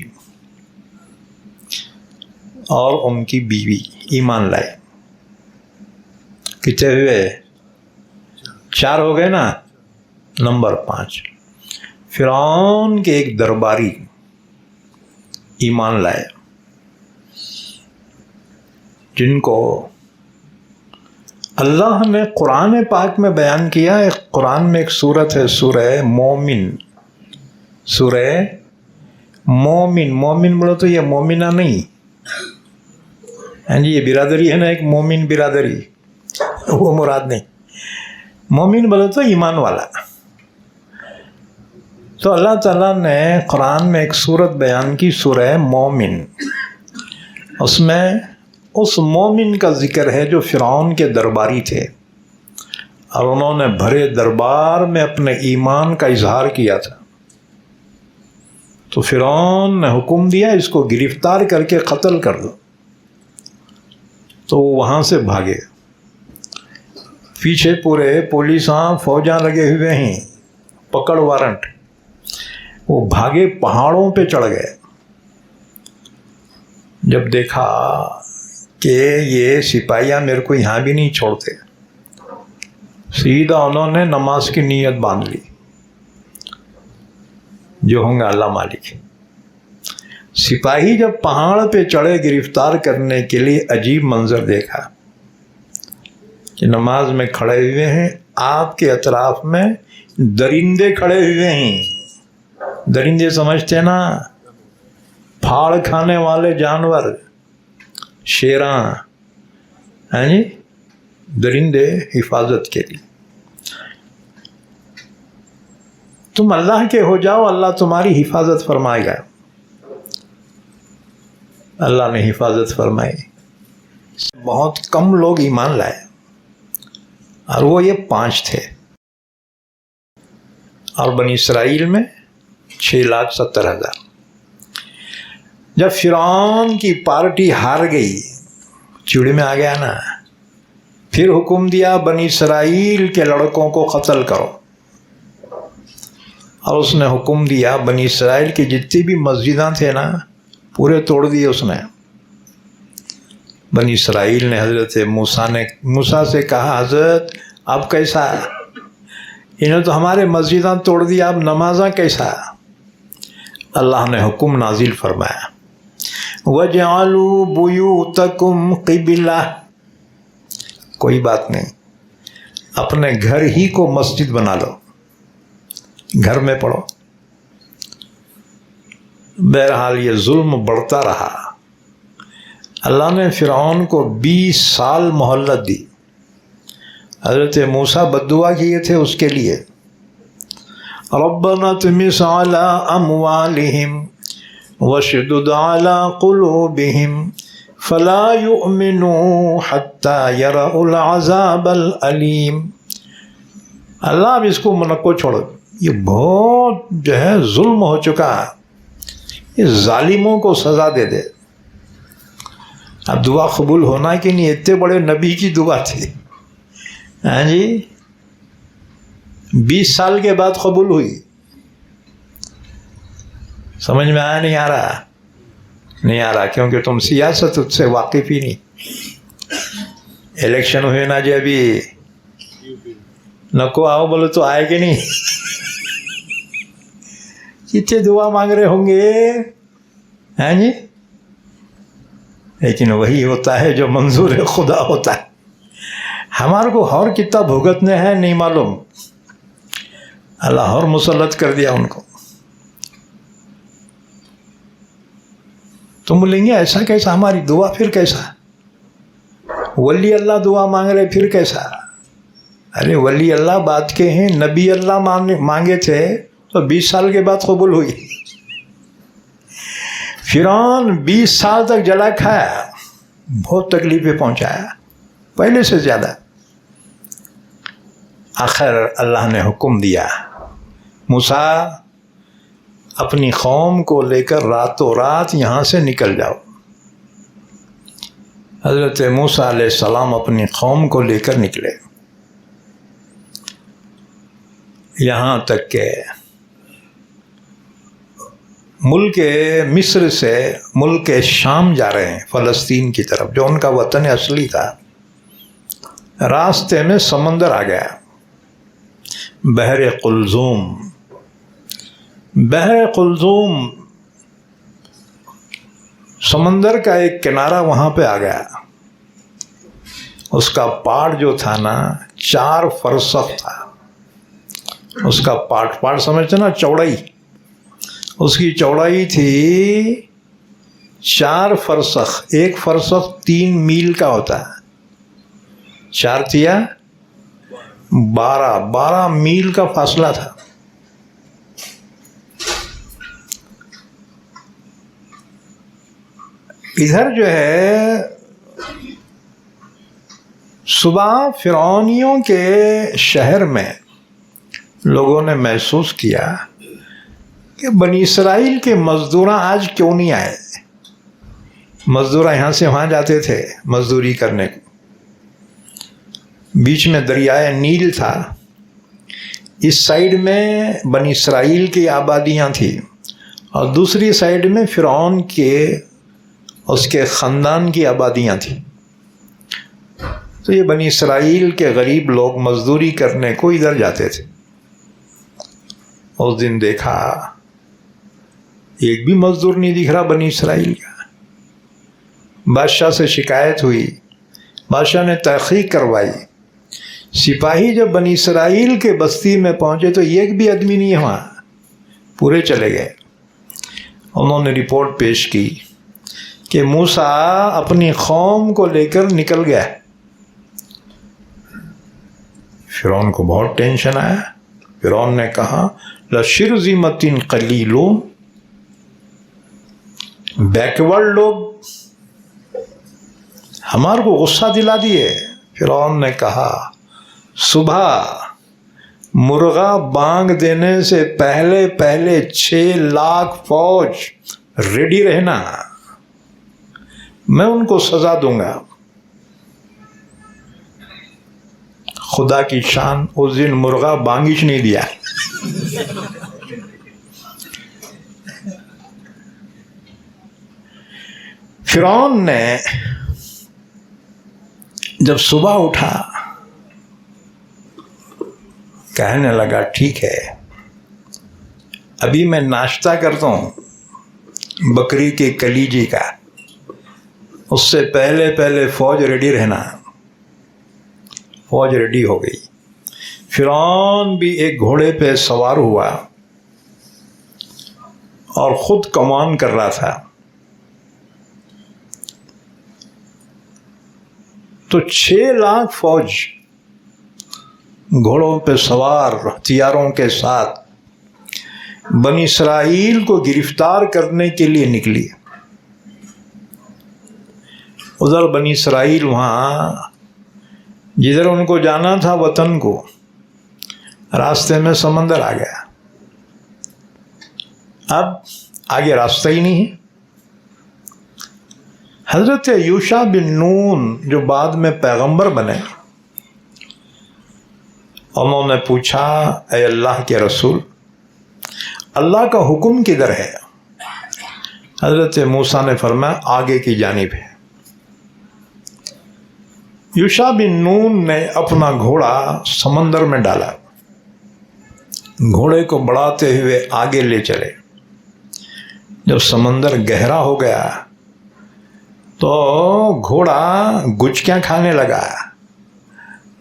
اور ان کی بیوی ایمان لائے۔ کتنے ہوئے؟ 4 ہو گئے نا۔ نمبر 5، فرعون کے ایک درباری ایمان لائے، جن کو اللہ نے قرآن پاک میں بیان کیا ہے۔ قرآن میں ایک صورت ہے، سورہ مومن۔ سورہ مومن، مومن بولو تو یہ مومنہ نہیں، ہاں جی، یہ برادری ہے نا، ایک مومن برادری، وہ مراد نہیں۔ مومن بولو تو ایمان والا۔ تو اللہ تعالیٰ نے قرآن میں ایک صورت بیان کی، سورہ مومن۔ اس میں اس مومن کا ذکر ہے جو فرعون کے درباری تھے، اور انہوں نے بھرے دربار میں اپنے ایمان کا اظہار کیا تھا۔ تو فرعون نے حکم دیا اس کو گرفتار کر کے قتل کر دو۔ تو وہ وہاں سے بھاگے، پیچھے پورے پولیساں فوجاں لگے ہوئے ہیں، پکڑ وارنٹ۔ وہ بھاگے، پہاڑوں پہ چڑھ گئے۔ جب دیکھا کہ یہ سپاہیاں میرے کو یہاں بھی نہیں چھوڑتے، سیدھا انہوں نے نماز کی نیت باندھ لی، جو ہوں گا اللہ مالک۔ سپاہی جب پہاڑ پہ چڑھے گرفتار کرنے کے لیے، عجیب منظر دیکھا کہ نماز میں کھڑے ہوئے ہیں، آپ کے اطراف میں درندے کھڑے ہوئے ہیں۔ درندے سمجھتے نا، پھاڑ کھانے والے جانور، شیراں، ہیں جی، درندے حفاظت کے لیے۔ تم اللہ کے ہو جاؤ، اللہ تمہاری حفاظت فرمائے گا۔ اللہ نے حفاظت فرمائی۔ بہت کم لوگ ایمان لائے، اور وہ یہ 5 تھے، اور بنی اسرائیل میں 6,70,000۔ جب فرعون کی پارٹی ہار گئی، چوڑی میں آ گیا نا، پھر حکم دیا بنی اسرائیل کے لڑکوں کو قتل کرو، اور اس نے حکم دیا بنی اسرائیل کی جتنی بھی مسجداں تھے نا، پورے توڑ دیے اس نے۔ بنی اسرائیل نے حضرت موسیٰ سے کہا، حضرت اب کیسا؟ انہوں تو ہمارے مسجداں توڑ دیا، اب نمازاں کیسا؟ اللہ نے حکم نازل فرمایا، وَجْعَلُوا بُيُوتَكُمْ قِبْلَةً، کوئی بات نہیں، اپنے گھر ہی کو مسجد بنا لو، گھر میں پڑھو۔ بہرحال یہ ظلم بڑھتا رہا۔ اللہ نے فرعون کو 20 سال مہلت دی۔ حضرت موسیٰ بددعا کیے تھے اس کے لیے، ربنا اطمس علی اموالہم واشدد علی قلوبہم فلا یؤمنوا حتی یروا العذاب العلیم۔ اللہ اب اس کو منقو چھوڑو، یہ بہت جو ہے ظلم ہو چکا، یہ ظالموں کو سزا دے دے۔ اب دعا قبول ہونا کہ نہیں، اتنے بڑے نبی کی دعا تھی، ہاں جی، 20 سال کے بعد قبول ہوئی۔ سمجھ میں آیا؟ نہیں آ رہا؟ نہیں آ رہا کیونکہ تم سیاست سے واقف ہی نہیں۔ الیکشن ہوئے نا جی، ابھی نکو آؤ بولو تو آئے کہ نہیں؟ کتنے دعا مانگ رہے ہوں گے، ہیں جی، لیکن وہی ہوتا ہے جو منظور خدا ہوتا ہے۔ ہمارے کو اور کتنا بھگتنے ہیں نہیں معلوم، اللہ اور مسلط کر دیا ان کو۔ تم بولیں گے ایسا کیسا، ہماری دعا پھر کیسا؟ ولی اللہ دعا مانگ رہے پھر کیسا؟ ارے ولی اللہ بات کے ہیں، نبی اللہ مانگے تھے تو 20 سال کے بعد قبول ہوئی۔ فرعون 20 سال تک جلا کھایا، بہت تکلیفیں پہنچایا، پہلے سے زیادہ۔ آخر اللہ نے حکم دیا، موسیٰ اپنی قوم کو لے کر راتوں رات یہاں سے نکل جاؤ۔ حضرت موسیٰ علیہ السلام اپنی قوم کو لے کر نکلے، یہاں تک کہ ملک مصر سے ملک شام جا رہے ہیں، فلسطین کی طرف، جو ان کا وطن اصلی تھا۔ راستے میں سمندر آ گیا، بحر قلزوم۔ بحر قلزوم سمندر کا ایک کنارہ وہاں پہ آ گیا۔ اس کا پاڑ جو تھا نا 4 فرسخ تھا، اس کا پاڑ سمجھتے نا، چوڑائی، اس کی چوڑائی تھی 4 فرسخ۔ 1 فرسخ 3 میل کا ہوتا ہے، 4 تیا 12 میل کا فاصلہ تھا۔ ادھر جو ہے صبح فرعونیوں کے شہر میں لوگوں نے محسوس کیا کہ بنی اسرائیل کے مزدوراں آج کیوں نہیں آئے۔ مزدوراں یہاں سے وہاں جاتے تھے مزدوری کرنے کو۔ بیچ میں دریائے نیل تھا، اس سائیڈ میں بنی اسرائیل کی آبادیاں تھیں اور دوسری سائیڈ میں فرعون کے اس کے خاندان کی آبادیاں تھیں۔ تو یہ بنی اسرائیل کے غریب لوگ مزدوری کرنے کو ادھر جاتے تھے۔ اس دن دیکھا ایک بھی مزدور نہیں دکھ رہا بنی اسرائیل کا۔ بادشاہ سے شکایت ہوئی، بادشاہ نے تحقیق کروائی۔ سپاہی جب بنی اسرائیل کے بستی میں پہنچے تو ایک بھی آدمی نہیں ہے وہاں، پورے چلے گئے۔ انہوں نے رپورٹ پیش کی کہ موسیٰ اپنی قوم کو لے کر نکل گیا۔ فرعون کو بہت ٹینشن آیا۔ فرعون نے کہا لَشِرْذِمَةٍ قَلِيلٌ، بیکورڈ لوگ ہمارے کو غصہ دلا دیے۔ فرعون نے کہا صبح مرغا بانگ دینے سے پہلے 6 لاکھ فوج ریڈی رہنا، میں ان کو سزا دوں گا۔ خدا کی شان، اس دن مرغا بانگش نہیں دیا۔ فرعون نے جب صبح اٹھا کہنے لگا ٹھیک ہے ابھی میں ناشتہ کرتا ہوں بکری کے کلیجے کا، اس سے پہلے فوج ریڈی رہنا۔ فوج ریڈی ہو گئی۔ فرعون بھی ایک گھوڑے پہ سوار ہوا اور خود کمان کر رہا تھا۔ تو 6 لاکھ فوج گھوڑوں پہ سوار ہتھیاروں کے ساتھ بنی اسرائیل کو گرفتار کرنے کے لیے نکلی۔ ادھر بنی اسرائیل وہاں جدھر ان کو جانا تھا وطن کو، راستے میں سمندر آ گیا۔ اب آگے راستہ ہی نہیں ہے۔ حضرت یوشع بن نون جو بعد میں پیغمبر بنے، انہوں نے پوچھا اے اللہ کے رسول، اللہ کا حکم کدھر ہے؟ حضرت موسیٰ نے فرمایا آگے کی جانب ہے۔ یوشع بن نون نے اپنا گھوڑا سمندر میں ڈالا، گھوڑے کو بڑھاتے ہوئے آگے لے چلے۔ جب سمندر گہرا ہو گیا تو گھوڑا گچکیاں کھانے لگا،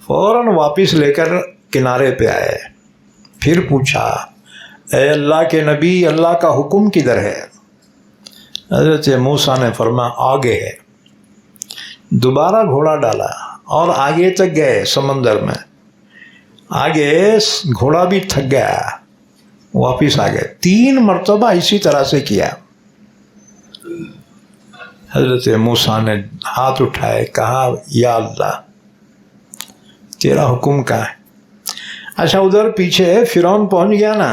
فوراً واپس لے کر کنارے پہ آئے۔ پھر پوچھا اے اللہ کے نبی، اللہ کا حکم کدھر ہے؟ حضرت موسیٰ نے فرمایا آگے ہے۔ دوبارہ گھوڑا ڈالا اور آگے تک گئے سمندر میں۔ آگے گھوڑا بھی تھک گیا، واپس آ گئے۔ 3 مرتبہ اسی طرح سے کیا۔ حضرت موسیٰ نے ہاتھ اٹھائے، کہا یا اللہ تیرا حکم کہاں ہے؟ اچھا ادھر پیچھے فرعون پہنچ گیا نا،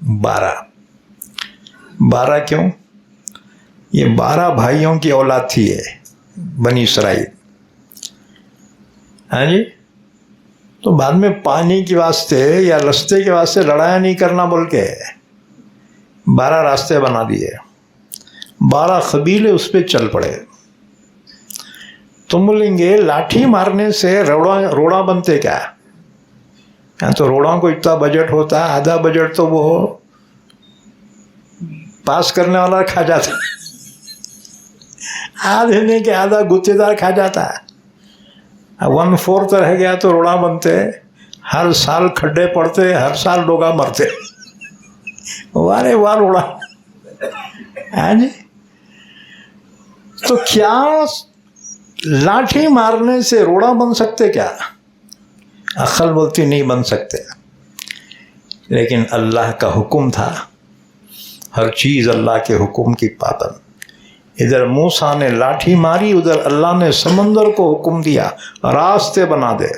12। 12 کیوں؟ یہ 12 بھائیوں کی اولاد تھی یہ بنی اسرائیل. ہاں جی. تو بعد میں پانی کے واسطے یا راستے کے واسطے لڑائی نہیں کرنا بول کے 12 راستے بنا دیے. 12 قبیلے اس پہ چل پڑے. تم بولیں گے لاٹھی مارنے سے روڑا بنتے کیا؟ تو روڑوں کو اتنا بجٹ ہوتا ہے، آدھا بجٹ تو وہ پاس کرنے والا کھا جاتا، آدھے نہیں کہ آدھا گتے دار کھا جاتا ہے. 1/4 رہ گیا تو روڑا بنتے. ہر سال کھڈے پڑتے، ہر سال لوگا مرتے. وارے وار روڑا. ہاں جی. تو کیا لاٹھی مارنے سے روڑا بن سکتے کیا؟ عقل بولتی نہیں بن سکتے. لیکن اللہ کا حکم تھا، ہر چیز اللہ کے حکم کی پابند. ادھر موسیٰ نے لاٹھی ماری، ادھر اللہ نے سمندر کو حکم دیا راستے بنا دے.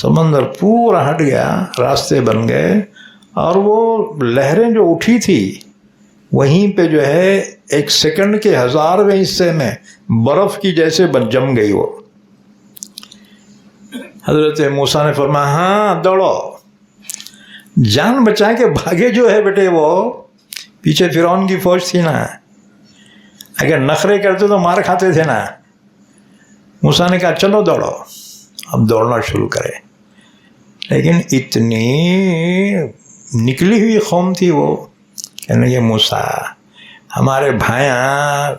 سمندر پورا ہٹ گیا، راستے بن گئے. اور وہ لہریں جو اٹھی تھی وہیں پہ جو ہے 1 سیکنڈ کے 1000ویں حصے میں برف کی جیسے جم گئی. وہ حضرت موسیٰ نے فرمایا ہاں دوڑو. جان بچا کے بھاگے جو ہے بیٹے. وہ پیچھے فرعون کی فوج تھی نا، اگر نخرے کرتے تو مار کھاتے تھے نا. موسیٰ نے کہا چلو دوڑو. اب دوڑنا شروع کرے. لیکن اتنی نکلی ہوئی قوم تھی وہ، کہنے لگے موسیٰ ہمارے بھائیاں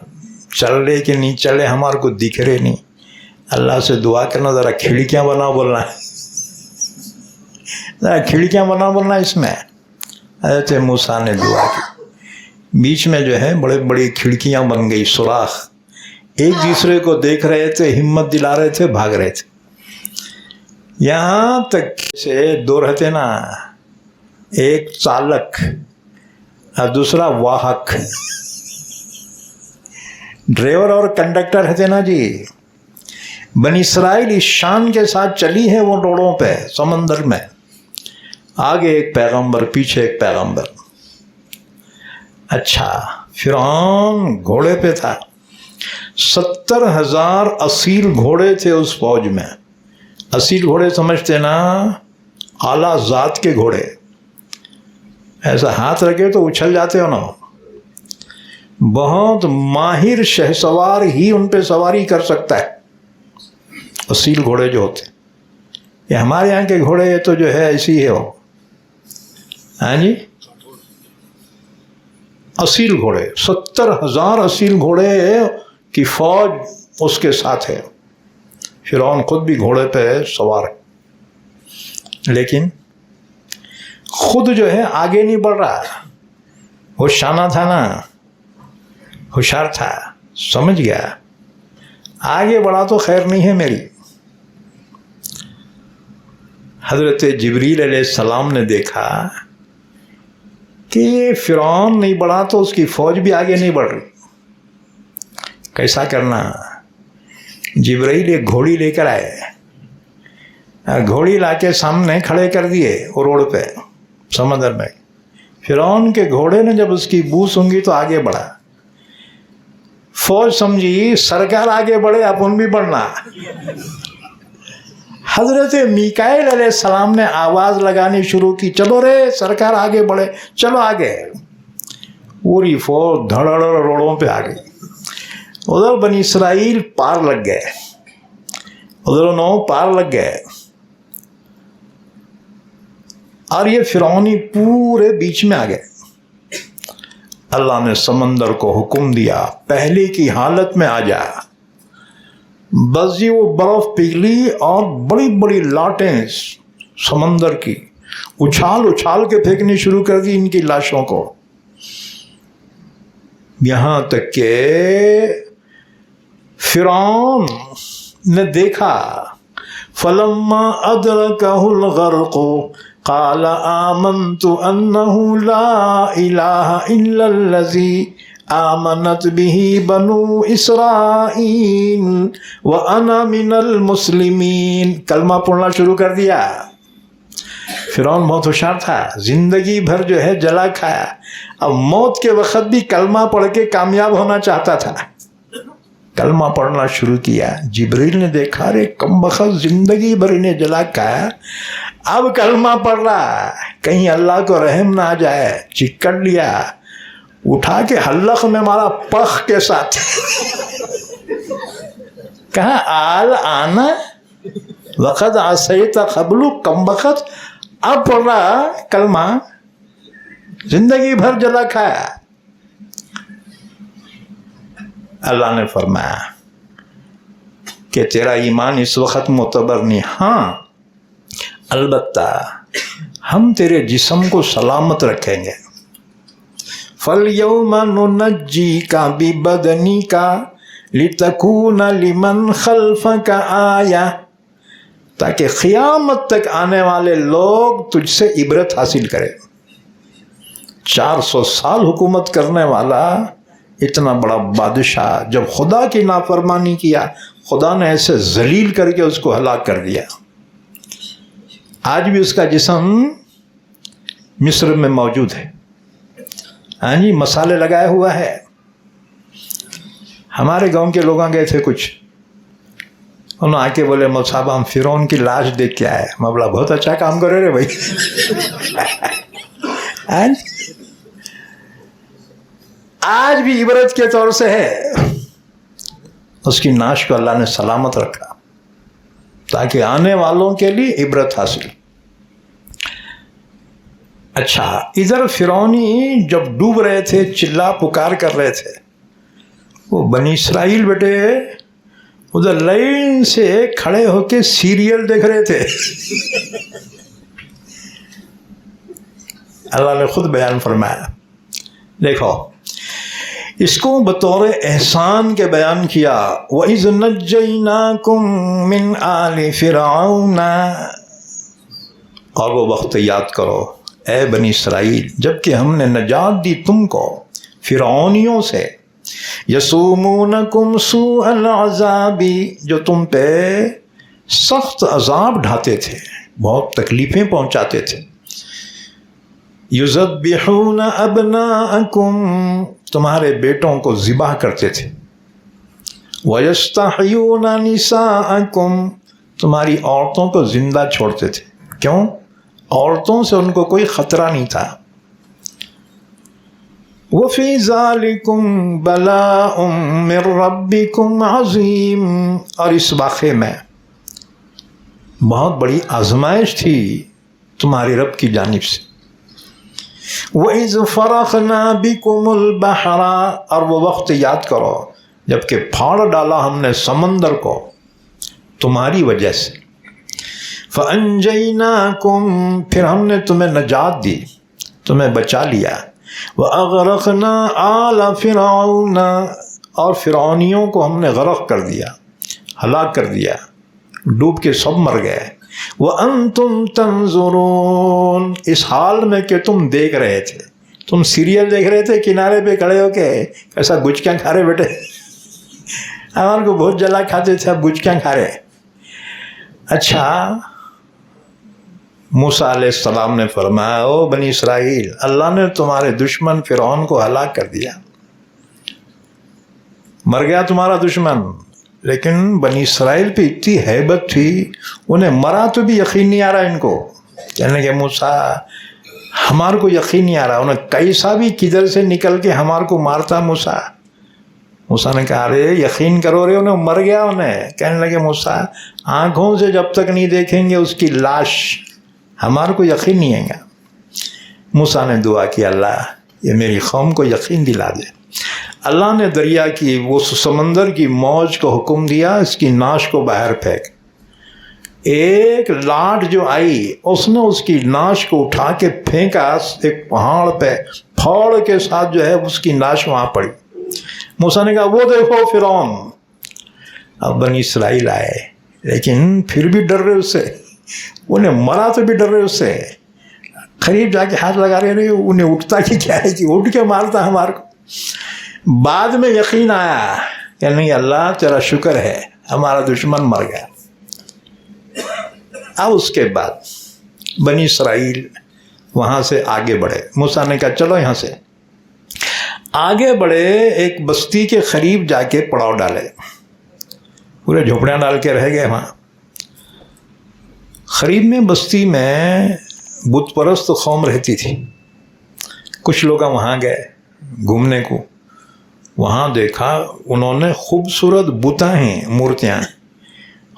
چل رہے کہ نہیں چلے ہمارے کو دکھ رہے نہیں. اللہ سے دعا کرنا، ذرا کھڑکیاں بنا بولنا، ذرا کھڑکیاں بنا بولنا. اس میں حضرت موسیٰ نے دعا کی. بیچ میں جو ہے بڑے بڑی کھڑکیاں بن گئی، سوراخ. ایک دوسرے کو دیکھ رہے تھے، ہمت دلا رہے تھے، بھاگ رہے تھے. یہاں تک سے 2 رہتے نا، ایک چالک اور دوسرا واہک. ڈرائیور اور کنڈکٹر رہتے نا جی. بنی اسرائیل اس شان کے ساتھ چلی ہے وہ روڑوں پہ سمندر میں. آگے ایک پیغمبر، پیچھے ایک پیغمبر. اچھا فرعون گھوڑے پہ تھا. 70,000 اصیل گھوڑے تھے اس فوج میں. اصیل گھوڑے سمجھتے نا، اعلیٰ ذات کے گھوڑے. ایسا ہاتھ رکھے تو اچھل جاتے ہو نا. بہت ماہر شہسوار ہی ان پہ سواری کر سکتا ہے. اصیل گھوڑے جو ہوتے، یہ ہمارے یہاں کے گھوڑے یہ تو جو ہے ایسی ہے وہ. ہاں جی. اصیل گھوڑے، 70,000 اصیل گھوڑے کی فوج اس کے ساتھ ہے. فرعون خود بھی گھوڑے پہ سوار ہے، لیکن خود جو ہے آگے نہیں بڑھ رہا. وہ شانہ تھا نا، ہوشیار تھا، سمجھ گیا آگے بڑھا تو خیر نہیں ہے میری. حضرت جبریل علیہ السلام نے دیکھا کہ یہ فرعون نہیں بڑھا تو اس کی فوج بھی آگے نہیں بڑھ رہی. کیسا کرنا؟ جبرائیل ایک گھوڑی لے کر آئے، گھوڑی لا کے سامنے کھڑے کر دیے وہ روڈ پہ سمندر میں. فرعون کے گھوڑے نے جب اس کی بو سونگھی تو آگے بڑھا. فوج سمجھی سرکار آگے بڑھے اپن بھی بڑھنا. حضرت میکائیل علیہ السلام نے آواز لگانی شروع کی، چلو رے سرکار آگے بڑھے، چلو آگے. پوری فوج دھڑڑ روڑوں پہ آ گئی. ادھر بنی اسرائیل پار لگ گئے، ادھر انہوں پار لگ گئے. اور یہ فرعونی پورے بیچ میں آ گئے. اللہ نے سمندر کو حکم دیا پہلے کی حالت میں آ جا. بس جی وہ برف پگھلی اور بڑی بڑی لاٹیں سمندر کی اچھال اچھال کے پھینکنی شروع کر دی ان کی لاشوں کو. یہاں تک کہ فرعون نے دیکھا فلما ادرکہ الغرق قال آمنت انہ لا الہ الا الذی آمنت به بنو اسرائیل وانا من المسلمین. کلمہ پڑھنا شروع کر دیا. فرعون بہت ہوشیار تھا، زندگی بھر جو ہے جلا کھایا، اب موت کے وقت بھی کلمہ پڑھ کے کامیاب ہونا چاہتا تھا، کلمہ پڑھنا شروع کیا۔ جبریل نے دیکھا رے کم بخت زندگی بھر انہیں جلا کھایا، اب کلمہ پڑھ رہا، کہیں اللہ کو رحم نہ آ جائے، چکر لیا، اٹھا کے حلق میں مارا پخ کے ساتھ، کہا آل آنا وقت عصیت قبل، کم بخت اب پڑھ رہا کلمہ، زندگی بھر جلا کھایا۔ اللہ نے فرمایا کہ تیرا ایمان اس وقت معتبر نہیں، ہاں البتہ ہم تیرے جسم کو سلامت رکھیں گے۔ فَالْيَوْمَ نُنَجِّيكَ بِبَدَنِكَ لِتَكُونَ لِمَنْ خَلْفَكَ آیَةً، تاکہ قیامت تک آنے والے لوگ تجھ سے عبرت حاصل کریں۔ 400 سال حکومت کرنے والا اتنا بڑا بادشاہ جب خدا کی نافرمانی کیا، خدا نے ایسے ذلیل کر کے اس کو ہلاک کر دیا۔ آج بھی اس کا جسم مصر میں موجود ہے، ہاں جی، مسالے لگایا ہوا ہے۔ ہمارے گاؤں کے لوگ گئے تھے کچھ، انہوں آ کے بولے مول صاحب ہم فرعون کی لاش دیکھ کے آئے۔ میں بولا بہت اچھا کام کرے رے بھائی۔ آج بھی عبرت کے طور سے ہے، اس کی ناش کو اللہ نے سلامت رکھا تاکہ آنے والوں کے لیے عبرت حاصل۔ اچھا، ادھر فرعونی جب ڈوب رہے تھے، چلا پکار کر رہے تھے، وہ بنی اسرائیل بیٹے ادھر لائن سے کھڑے ہو کے سیریل دیکھ رہے تھے۔ اللہ نے خود بیان فرمایا، دیکھو اس کو بطور احسان کے بیان کیا، وَإِذْ نَجَّيْنَاكُمْ مِنْ آلِ فِرْعَوْنَ، اور وہ وقت یاد کرو اے بنی اسرائیل جب کہ ہم نے نجات دی تم کو فرعونیوں سے، یسومونکم سوء العذاب، جو تم پہ سخت عذاب ڈھاتے تھے، بہت تکلیفیں پہنچاتے تھے، یذبحون ابناءکم، تمہارے بیٹوں کو ذبح کرتے تھے، ویستحیون نساءکم، تمہاری عورتوں کو زندہ چھوڑتے تھے۔ کیوں؟ عورتوں سے ان کو کوئی خطرہ نہیں تھا۔ وَفِي ذَلِكُمْ بَلَاءٌ مِّن رَبِّكُمْ عَظِيمٌ، اور اس واقعے میں بہت بڑی آزمائش تھی تمہاری رب کی جانب سے۔ وَإِذْ فَرَقْنَا بِكُمُ الْبَحْرَ، اور وہ وقت یاد کرو جب کہ پھاڑ ڈالا ہم نے سمندر کو تمہاری وجہ سے، فَأَنْجَيْنَاكُمْ، پھر ہم نے تمہیں نجات دی، تمہیں بچا لیا، وَأَغْرَقْنَا آلَ فِرْعَوْنَ، اور فرعونیوں کو ہم نے غرق کر دیا، ہلاک کر دیا، ڈوب کے سب مر گئے۔ وَأَنْتُمْ تَنْظُرُونَ، اس حال میں کہ تم دیکھ رہے تھے، تم سیریل دیکھ رہے تھے کنارے پہ کھڑے ہو کے، ایسا گچکیاں کھا رہے بیٹے، ہمارے کو بہت جلا کھاتے تھے، اب گچکیاں کھا رہے۔ اچھا، موسیٰ علیہ السلام نے فرمایا او بنی اسرائیل، اللہ نے تمہارے دشمن فرعون کو ہلاک کر دیا، مر گیا تمہارا دشمن، لیکن بنی اسرائیل پہ اتنی ہیبت تھی، انہیں مرا تو بھی یقین نہیں آ رہا، ان کو کہنے کہ موسیٰ ہمارے کو یقین نہیں آ رہا، انہیں کیسا بھی کدھر سے نکل کے ہمارے کو مارتا موسیٰ۔ موسیٰ نے کہا رے یقین کرو رے، انہیں مر گیا انہیں۔ کہنے لگے موسیٰ آنکھوں سے جب تک نہیں دیکھیں گے اس کی لاش ہمارے کو یقین نہیں آئے گا۔ موسیٰ نے دعا کی اللہ یہ میری قوم کو یقین دلا دے۔ اللہ نے دریا کی وہ سمندر کی موج کو حکم دیا اس کی ناش کو باہر پھینک۔ ایک لاٹ جو آئی اس نے اس کی ناش کو اٹھا کے پھینکا ایک پہاڑ پہ، پھوڑ کے ساتھ جو ہے اس کی ناش وہاں پڑی۔ موسیٰ نے کہا وہ دیکھو فرعون۔ اب بنی اسرائیل آئے لیکن پھر بھی ڈر رہے اس سے، انہیں مرا تو بھی ڈر رہے اس سے، قریب جا کے ہاتھ لگا رہے، انہیں اٹھتا کہ کیا ہے کہ اٹھ کے مارتا ہمارے کو۔ بعد میں یقین آیا کہ نہیں اللہ تیرا شکر ہے ہمارا دشمن مر گیا۔ اب اس کے بعد بنی اسرائیل وہاں سے آگے بڑھے. موسیٰ نے کہا چلو یہاں سے آگے بڑھے, ایک بستی کے قریب جا کے پڑاؤ ڈالے, پورے جھوپڑیاں ڈال کے رہ گئے وہاں. قریب میں بستی میں بت پرست قوم رہتی تھی. کچھ لوگ وہاں گئے گھومنے کو, وہاں دیکھا انہوں نے خوبصورت بتاں ہیں, مورتیاں,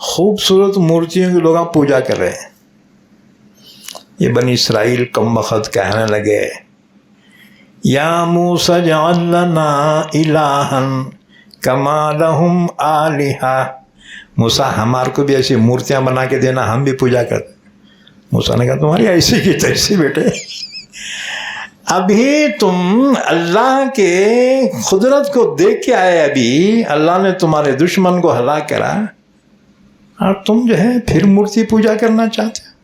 خوبصورت مورتیوں کی لوگ پوجا کر رہے ہیں. یہ بنی اسرائیل کم بخت کہنے لگے یا موسیٰ اجعل لنا الہا کما لہم آلہہ, موسیٰ ہمارے کو بھی ایسی مورتیاں بنا کے دینا, ہم بھی پوجا کرتے. موسیٰ نے کہا تمہاری ایسی کی تیسی بیٹے, ابھی تم اللہ کے قدرت کو دیکھ کے آئے, ابھی اللہ نے تمہارے دشمن کو ہلاک کرا اور تم جو ہے پھر مورتی پوجا کرنا چاہتے.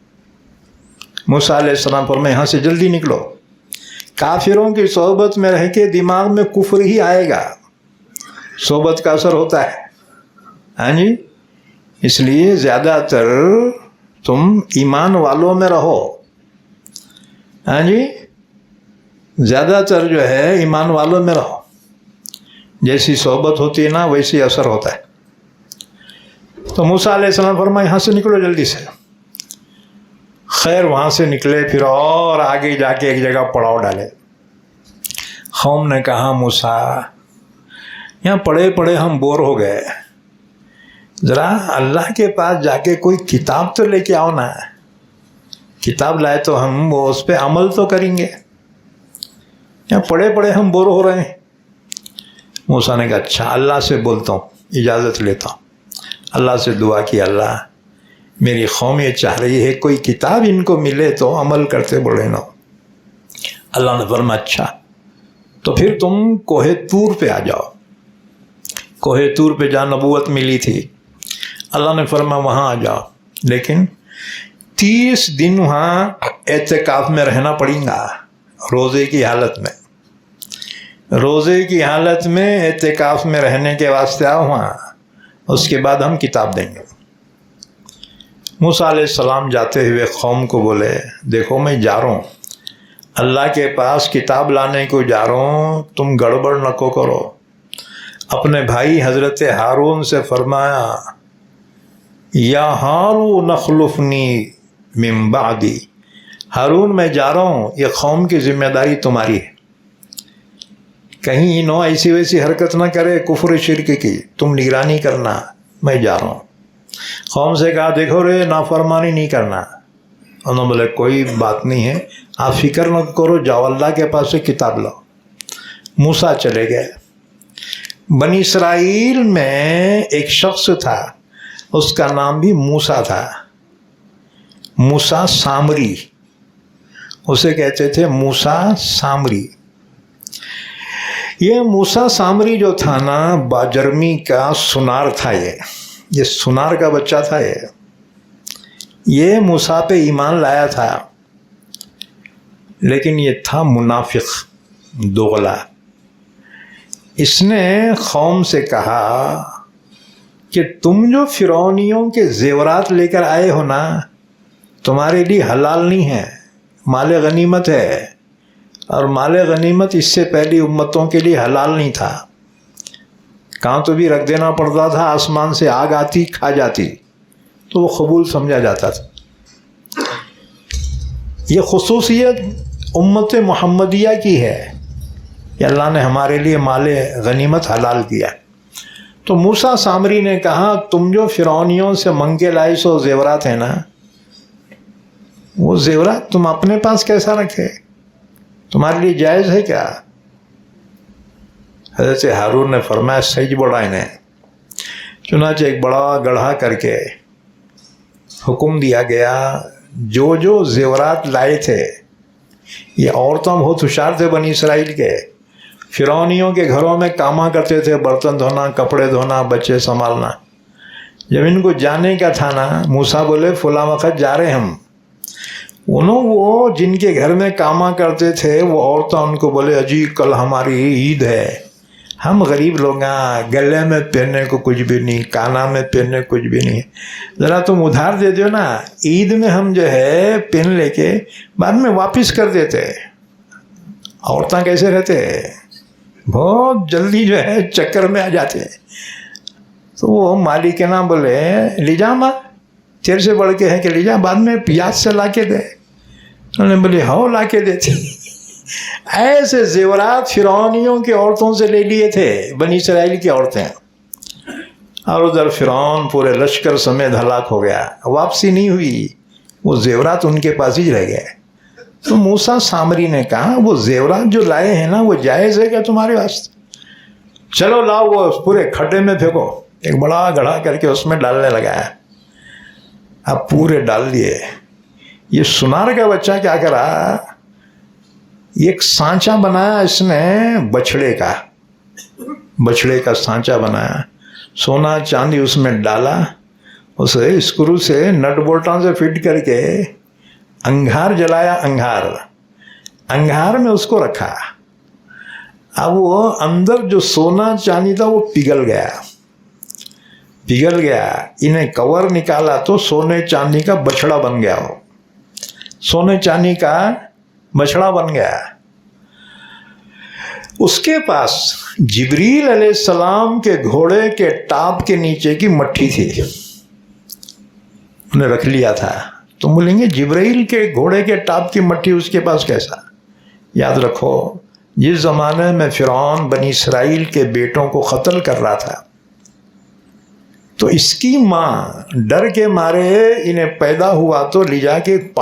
موسیٰ علیہ السلام فرمائے یہاں سے جلدی نکلو, کافروں کی صحبت میں رہ کے دماغ میں کفر ہی آئے گا, صحبت کا اثر ہوتا ہے. ہاں جی, اس لیے زیادہ تر تم ایمان والوں میں رہو. ہاں جی, زیادہ تر جو ہے ایمان والوں میں رہو, جیسی صحبت ہوتی ہے نا ویسی اثر ہوتا ہے. تو موسیٰ علیہ السلام فرمایا یہاں سے نکلو جلدی سے. خیر وہاں سے نکلے, پھر اور آگے جا کے ایک جگہ پڑاؤ ڈالے. قوم نے کہا موسیٰ یہاں پڑھے پڑھے ہم بور ہو گئے, ذرا اللہ کے پاس جا کے کوئی کتاب تو لے کے آؤ نا, کتاب لائے تو ہم وہ اس پہ عمل تو کریں گے, یہاں پڑھے پڑھے ہم بور ہو رہے ہیں. موسیٰ نے کہا اچھا اللہ سے بولتا ہوں, اجازت لیتا ہوں. اللہ سے دعا کی, اللہ میری قوم یہ چاہ رہی ہے کوئی کتاب ان کو ملے تو عمل کرتے بڑھے نہ. اللہ نے فرمایا اچھا تو پھر تم کوہ طور پہ آ جاؤ. کوہ طور پہ جہاں نبوت ملی تھی, اللہ نے فرمایا وہاں آ جاؤ, لیکن 30 دن وہاں اعتکاف میں رہنا پڑیں گا, روزے کی حالت میں. روزے کی حالت میں اعتکاف میں رہنے کے واسطے آؤ وہاں, اس کے بعد ہم کتاب دیں گے. موسیٰ علیہ السلام جاتے ہوئے قوم کو بولے دیکھو میں جا رہا ہوں, اللہ کے پاس کتاب لانے کو جا رہا ہوں, تم گڑبڑ نہ کو کرو. اپنے بھائی حضرت ہارون سے فرمایا یا ہارون اخلفنی من بعدی, ہارون میں جا رہا ہوں, یہ قوم کی ذمہ داری تمہاری ہے, کہیں انہوں ایسی ویسی حرکت نہ کرے کفر شرک کی, تم نگرانی کرنا, میں جا رہا ہوں. قوم سے کہا دیکھو رے نافرمانی نہیں کرنا. انہوں نے بولے کوئی بات نہیں ہے, آپ فکر نہ کرو, جاؤ اللہ کے پاس سے کتاب لاؤ. موسیٰ چلے گئے. بنی اسرائیل میں ایک شخص تھا, اس کا نام بھی موسیٰ تھا, موسیٰ سامری, اسے کہتے تھے موسیٰ سامری. یہ موسیٰ سامری جو تھا نا باجرمی کا سنار تھا, یہ سنار کا بچہ تھا. یہ موسیٰ پہ ایمان لایا تھا, لیکن یہ تھا منافق دوغلا. اس نے قوم سے کہا کہ تم جو فرعونیوں کے زیورات لے کر آئے ہو نا, تمہارے لیے حلال نہیں ہے, مال غنیمت ہے, اور مال غنیمت اس سے پہلی امتوں کے لیے حلال نہیں تھا. کہاں تو بھی رکھ دینا پڑتا تھا, آسمان سے آگ آتی کھا جاتی تو وہ قبول سمجھا جاتا تھا. یہ خصوصیت امت محمدیہ کی ہے کہ اللہ نے ہمارے لیے مال غنیمت حلال کیا. تو موسیٰ سامری نے کہا تم جو فرعونیوں سے منگ کے لائے سو زیورات ہیں نا, وہ زیورات تم اپنے پاس کیسا رکھے, تمہارے لیے جائز ہے کیا؟ حضرت ہارون نے فرمایا سج بڑا انہیں. چنانچہ ایک بڑا گڑھا کر کے حکم دیا گیا, جو جو زیورات لائے تھے, یہ عورتوں بہت ہوشیار تھے بنی اسرائیل کے, فرعونیوں کے گھروں میں کاما کرتے تھے, برتن دھونا, کپڑے دھونا, بچے سنبھالنا. جب ان کو جانے کا تھا نا, موسیٰ بولے فلاں وقت جا رہے ہم. وہ جن کے گھر میں کاما کرتے تھے وہ عورتیں ان کو بولے اجی کل ہماری عید ہے, ہم غریب لوگ ہیں، گلے میں پہننے کو کچھ بھی نہیں، کانا میں پہننے کو کچھ بھی نہیں، ذرا تم ادھار دے دو نا، عید میں ہم جو ہے پہن لے کے بعد میں واپس کر دیتے۔ عورتیں کیسے رہتے، بہت جلدی جو ہے چکر میں آ جاتے۔ تو وہ مالک کے نام بولے لے جا ماں، تیرے سے بڑھ کے ہے کہ لے جا، بعد میں پیاز سے لا کے دے۔ انہوں نے بولے ہاؤ لا کے دیتے۔ ایسے زیورات فرعونیوں کی عورتوں سے لے لیے تھے، بنی اسرائیل کی عورتیں، اور ادھر فرعون پورے لشکر سمیت ہلاک ہو گیا، واپسی نہیں ہوئی، وہ زیورات ان کے پاس ہی رہ گئے۔ تو موسیٰ سامری نے کہا وہ زیورات جو لائے ہیں نا وہ جائز ہے کیا تمہارے واسطے؟ چلو لاؤ، وہ پورے کھڈے میں پھینکو۔ ایک بڑا گڑھا کر کے اس میں ڈالنے لگایا، اب پورے ڈال دیے۔ یہ سنار کا بچہ کیا کرا، ایک سانچا بنایا اس نے بچڑے کا سانچا بنایا، سونا چاندی اس میں ڈالا، اسے اسکرو سے نٹ بولٹوں سے فٹ کر کے انگار جلایا، انگار میں اس کو رکھا۔ اب وہ اندر جو سونا چاندی تھا وہ پگھل گیا، انہیں کور نکالا تو سونے چاندی کا بچڑا بن گیا، وہ سونے چاندی کا بچڑا بن گیا۔ اس کے پاس جبریل علیہ السلام کے گھوڑے کے ٹاپ کے نیچے کی مٹھی تھی، انہیں رکھ لیا تھا۔ تم بولیں گے جبرائیل کے گھوڑے کے ٹاپ کی مٹھی اس کے پاس کیسا؟ یاد رکھو جس زمانے میں فرعون بنی اسرائیل کے بیٹوں کو قتل کر رہا تھا تو اس کی ماں ڈر کے مارے انہیں پیدا ہوا تو لے جا کے ایک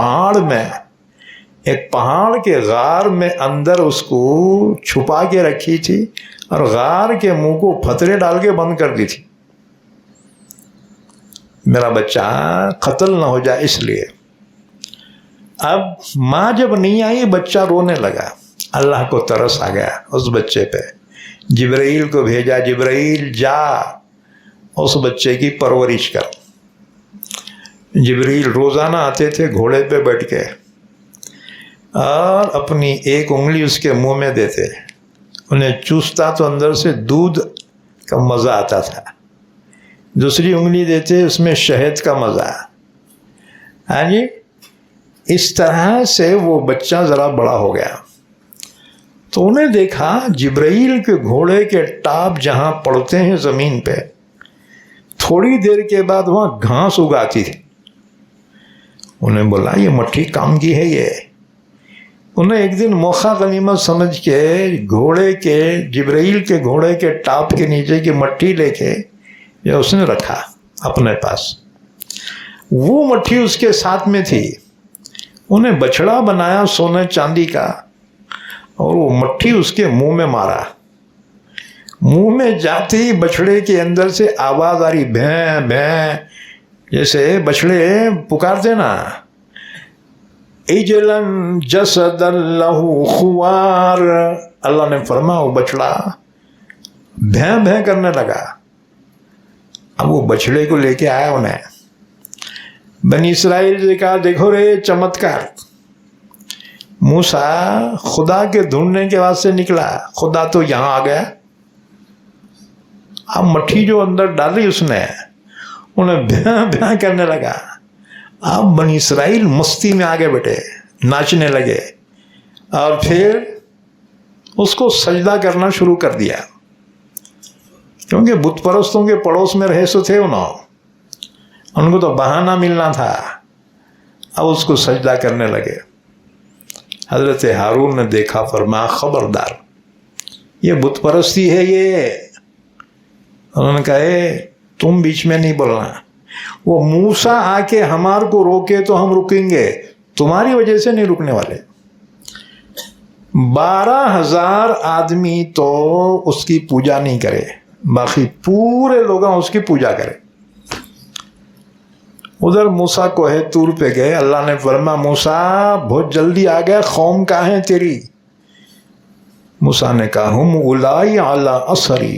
پہاڑ کے غار میں اندر اس کو چھپا کے رکھی تھی، اور غار کے منہ کو پھترے ڈال کے بند کر دی تھی، میرا بچہ قتل نہ ہو جائے اس لیے۔ اب ماں جب نہیں آئی بچہ رونے لگا، اللہ کو ترس آ گیا اس بچے پہ، جبرائیل کو بھیجا، جبرائیل جا اس بچے کی پرورش کر۔ جبرائیل روزانہ آتے تھے گھوڑے پہ بیٹھ کے اور اپنی ایک انگلی اس کے منہ میں دیتے، انہیں چوستا تو اندر سے دودھ کا مزہ آتا تھا، دوسری انگلی دیتے اس میں شہد کا مزہ۔ ہاں جی، اس طرح سے وہ بچہ ذرا بڑا ہو گیا تو انہیں دیکھا جبرائیل کے گھوڑے کے ٹاپ جہاں پڑتے ہیں زمین پہ، تھوڑی دیر کے بعد وہاں گھاس اگاتی تھی۔ انہیں بولا یہ مٹھی کام کی ہے یہ۔ انہیں ایک دن موقع غنیمت سمجھ کے جبرائیل کے گھوڑے کے ٹاپ کے نیچے کی مٹھی لے کے یہ اس نے رکھا اپنے پاس، وہ مٹھی اس کے ساتھ میں تھی۔ انہیں بچڑا بنایا سونے چاندی کا، اور وہ مٹھی اس کے منہ میں مارا، منہ میں جاتے ہی بچڑے کے اندر سے آواز آ رہی، بھیں بھیں، جیسے بچڑے پکارتے نا، اجلن جسد اللہ خوار۔ اللہ نے فرمایا وہ بچڑا بھیں بھیں کرنے لگا۔ اب وہ بچڑے کو لے کے آیا، انہیں بنی اسرائیل سے کہا دیکھو رے چمتکار، موسیٰ خدا کے ڈھونڈنے کے واسطے نکلا، خدا تو یہاں آ گیا۔ اب مٹھی جو اندر ڈالی اس نے، انہیں بھیاں بھیاں کرنے لگا۔ اب بنی اسرائیل مستی میں آگے بیٹھے، ناچنے لگے، اور پھر اس کو سجدہ کرنا شروع کر دیا، کیونکہ بت پرستوں کے پڑوس میں رہے سو تھے ان کو تو بہانہ ملنا تھا۔ اب اس کو سجدہ کرنے لگے۔ حضرت ہارون نے دیکھا، فرمایا خبردار یہ بت پرستی ہے یہ۔ انہوں نے کہا تم بیچ میں نہیں بولنا، وہ موسیٰ آ کے ہمارے کو روکے تو ہم رکیں گے، تمہاری وجہ سے نہیں رکنے والے۔ 12,000 آدمی تو اس کی پوجا نہیں کرے، باقی پورے لوگ اس کی پوجا کرے۔ ادھر موسیٰ کوہ طور پہ گئے، اللہ نے فرمایا موسیٰ بہت جلدی آ گیا، قوم کہاں ہے تیری؟ موسیٰ نے کہا ہم اولائی علی اثری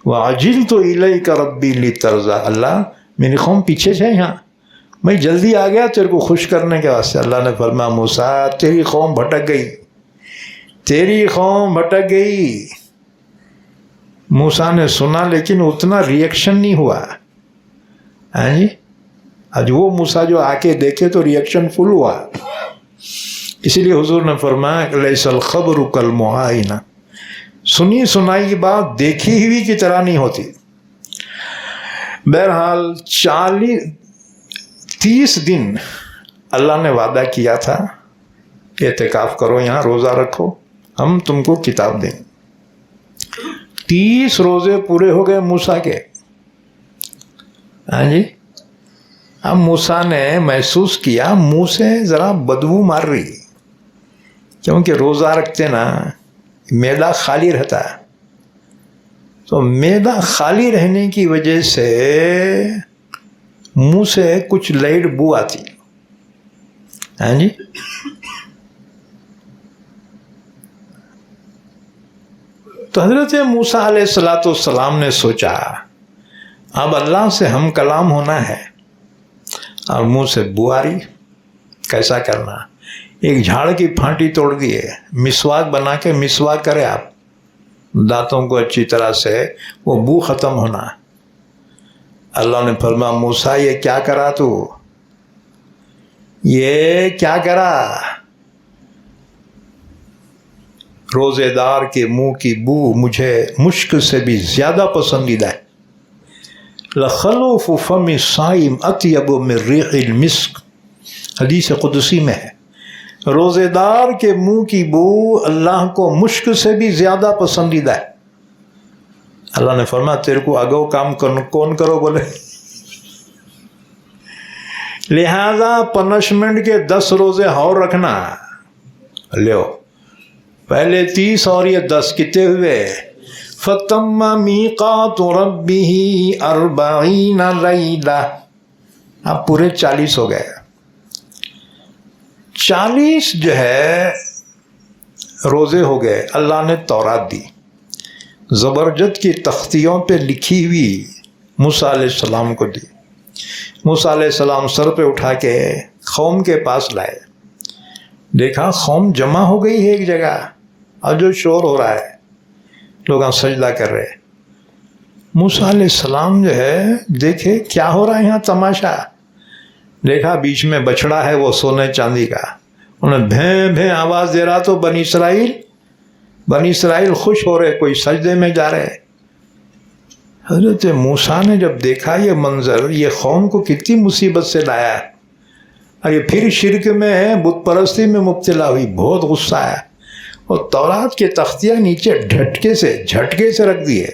وعجلت الیک ربی لترضی، اللہ میری قوم پیچھے سے یہاں، میں جلدی آ گیا تیرے کو خوش کرنے کے واسطے۔ اللہ نے فرمایا موسیٰ تیری قوم بھٹک گئی، تیری قوم بھٹک گئی، موسیٰ نے سنا لیکن اتنا ریئیکشن نہیں ہوا. ہاں جی, آج وہ موسیٰ جو آ کے دیکھے تو ریئیکشن فل ہوا. اسی لیے حضور نے فرمایا کہ لیس الخبر کالمعائنہ, سنی سنائی بات دیکھی ہوئی کی طرح نہیں ہوتی. بہرحال 30 دن اللہ نے وعدہ کیا تھا اعتکاف کرو, یہاں روزہ رکھو, ہم تم کو کتاب دیں. 30 روزے پورے ہو گئے موسیٰ کے. ہاں جی, اب موسیٰ نے محسوس کیا منہ سے ذرا بدبو مار رہی, کیونکہ روزہ رکھتے نا معدہ خالی رہتا ہے, تو معدہ خالی رہنے کی وجہ سے منہ سے کچھ لائٹ بو آتی. ہاں جی, تو حضرت موسیٰ علیہ السلام نے سوچا اب اللہ سے ہم کلام ہونا ہے اور منہ سے بو آ رہی, کیسا کرنا؟ ایک جھاڑ کی پھانٹی توڑ دیے, مسواک بنا کے مسواک کرے آپ, دانتوں کو اچھی طرح سے وہ بو ختم ہونا. اللہ نے فرمایا موسیٰ یہ کیا کرا تو, یہ کیا کرا؟ روزے دار کے منہ کی بو مجھے مشک سے بھی زیادہ پسندیدہ ہے. لخلوف فم الصائم اطیب من ریح المسک, حدیث قدسی میں ہے, روزے دار کے منہ کی بو اللہ کو مشک سے بھی زیادہ پسندیدہ ہے. اللہ نے فرمایا تیرے کو اگو کام کون کرو بولے, لہذا پنشمنٹ کے 10 روزے اور رکھنا. لیو پہلے 30 اور یہ 10 کتنے ہوئے؟ فَتَمَّ مِيقَاتُ رَبِّهِ 40 لَيْلَةً, اب پورے 40 ہو گئے. 40 جو ہے روزے ہو گئے. اللہ نے تورات دی, زبرجد کی تختیوں پہ لکھی ہوئی موسیٰ علیہ السلام کو دی. موسیٰ علیہ السلام سر پہ اٹھا کے قوم کے پاس لائے, دیکھا قوم جمع ہو گئی ہے ایک جگہ, اور جو شور ہو رہا ہے لوگ سجدہ کر رہے. موسیٰ علیہ السلام جو ہے دیکھے کیا ہو رہا ہے یہاں تماشا, دیکھا بیچ میں بچڑا ہے وہ سونے چاندی کا, انہیں بھیں بھیں آواز دے رہا, تو بنی اسرائیل خوش ہو رہے, کوئی سجدے میں جا رہے. حضرت موسیٰ نے جب دیکھا یہ منظر, یہ قوم کو کتنی مصیبت سے لایا, اور یہ پھر شرک میں بت پرستی میں مبتلا ہوئی, بہت غصہ آیا, اور تورات کے تختیاں نیچے جھٹکے سے رکھ دیے.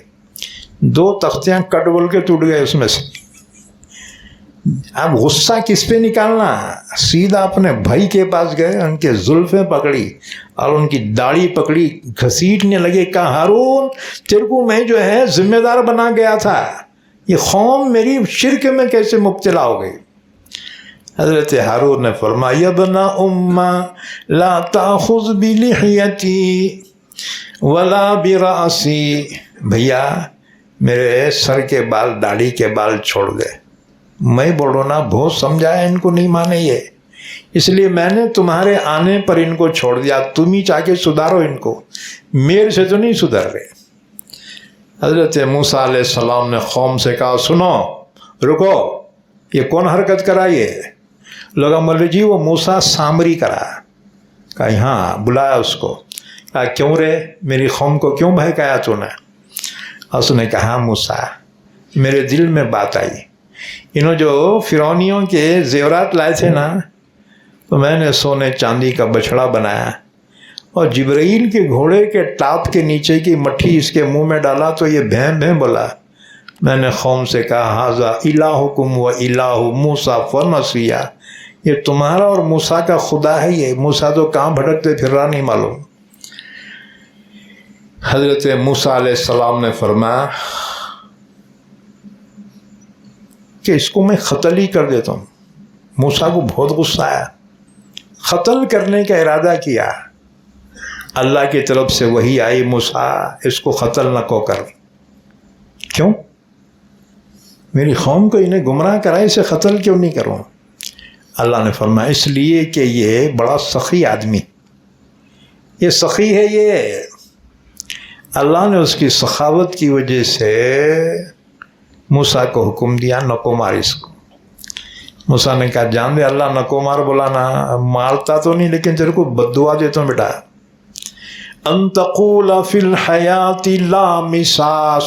2 تختیاں کٹ بول کے ٹوٹ گئے اس میں سے. اب غصہ کس پہ نکالنا؟ سیدھا اپنے بھائی کے پاس گئے, ان کے زلفیں پکڑی اور ان کی داڑھی پکڑی, گھسیٹنے لگے. کہا ہارون تیرے کو میں جو ہے ذمہ دار بنا گیا تھا, یہ قوم میری شرک میں کیسے مبتلا ہو گئی؟ حضرت ہارون نے فرمایا یا ابن ام لا تاخذ بلحیتی ولا براسی, بھیا میرے سر کے بال, داڑھی کے بال چھوڑ دے. میں بولو نا بہت سمجھایا, ان کو نہیں مانے یہ, اس لیے میں نے تمہارے آنے پر ان کو چھوڑ دیا. تم ہی چاہ کے سدھارو ان کو, میرے سے تو نہیں سدھر رہے. حضرت موسیٰ علیہ السلام نے قوم سے کہا سنو رکو, یہ کون حرکت کرا؟ یہ لوگا مولوی جی وہ موسیٰ سامری کرا. کہا ہاں, بلایا اس کو. کہا کیوں رے, میری قوم کو کیوں بہکایا تو نے؟ اس نے کہا موسیٰ میرے دل میں بات آئی, انہوں جو فرعونیوں کے زیورات لائے تھے نا, تو میں نے سونے چاندی کا بچھڑا بنایا, اور جبرائیل کے گھوڑے کے ٹاپ کے نیچے کی مٹھی اس کے منہ میں ڈالا تو یہ بھیں بھیں بولا. میں نے قوم سے کہا ھذا الہکم و الہ موسیٰ فنسیٰ, یہ تمہارا اور موسیٰ کا خدا ہے. یہ موسیٰ تو کہاں بھٹکتے پھر رہا نہیں معلوم. حضرت موسیٰ علیہ السلام نے فرمایا کہ اس کو میں قتل ہی کر دیتا ہوں. موسیٰ کو بہت غصہ آیا, قتل کرنے کا ارادہ کیا. اللہ کی طرف سے وحی آئی موسیٰ اس کو قتل نہ کو کر. کیوں؟ میری قوم کو انہیں گمراہ کرا, اسے قتل کیوں نہیں کروں؟ اللہ نے فرمایا اس لیے کہ یہ بڑا سخی آدمی, یہ سخی ہے, یہ اللہ نے اس کی سخاوت کی وجہ سے موسیٰ کو حکم دیا نکو مار اس کو۔ موسیٰ نے کہا جان دے اللہ نکو مار بولانا، مارتا تو نہیں لیکن تیرے کو بد دعا دیتا ہوں بیٹا۔ ان تقول فی الحیات لا مساس،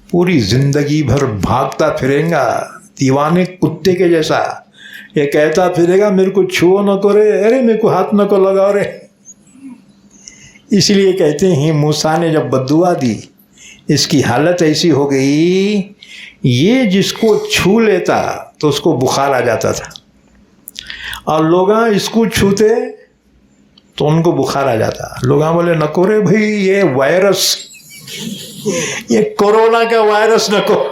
پوری زندگی بھر بھاگتا پھریں گا دیوانے کتے کے جیسا، یہ کہتا پھرے گا میرے کو چھو نہ کرے، ارے میرے کو ہاتھ نہ کو لگا رے۔ اس لیے کہتے ہیں موسیٰ نے جب بد دعا دی اس کی حالت ایسی ہو گئی، یہ جس کو چھو لیتا تو اس کو بخار آ جاتا تھا، اور لوگ اس کو چھوتے تو ان کو بخار آ جاتا۔ لوگ بولے نکو رے بھائی، یہ وائرس، یہ کورونا کا وائرس نکو۔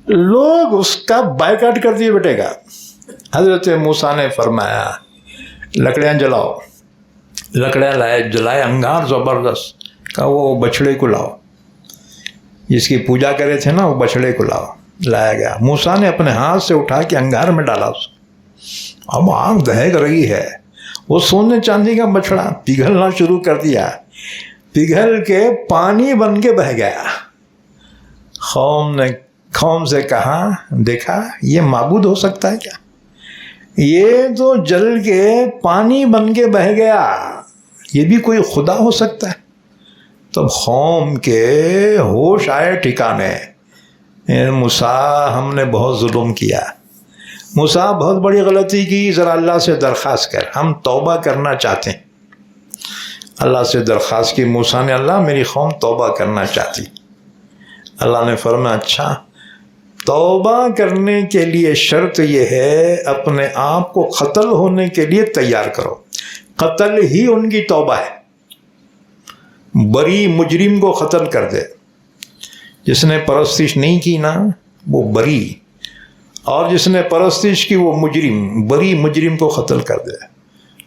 لوگ اس کا بائیکاٹ کر دیے بیٹے گا۔ حضرت موسیٰ نے فرمایا لکڑیاں جلاؤ، لکڑیاں لائے، جلائے، انگار زبردست، کہا وہ بچڑے کو لاؤ، جس کی پوجا کرے تھے نا وہ بچڑے کو لاؤ، لایا گیا۔ موسیٰ نے اپنے ہاتھ سے اٹھا کے انگار میں ڈالا اس کو، اب آگ دہک رہی ہے، وہ سونے چاندی کا بچڑا پگھلنا شروع کر دیا، پگھل کے پانی بن کے بہہ گیا۔ قوم سے کہا دیکھا یہ معبود ہو سکتا ہے کیا؟ یہ تو جل کے پانی بن کے بہہ گیا، یہ بھی کوئی خدا ہو سکتا ہے؟ تب قوم کے ہوش آئے ٹھکانے، موسیٰ ہم نے بہت ظلم کیا، موسیٰ بہت بڑی غلطی کی، ذرا اللہ سے درخواست کر، ہم توبہ کرنا چاہتے ہیں۔ اللہ سے درخواست کی موسیٰ نے، اللہ میری قوم توبہ کرنا چاہتی۔ اللہ نے فرمایا اچھا، توبہ کرنے کے لیے شرط یہ ہے اپنے آپ کو قتل ہونے کے لیے تیار کرو، قتل ہی ان کی توبہ ہے۔ بری مجرم کو قتل کر دے، جس نے پرستش نہیں کی نا وہ بری، اور جس نے پرستش کی وہ مجرم، بری مجرم کو قتل کر دے۔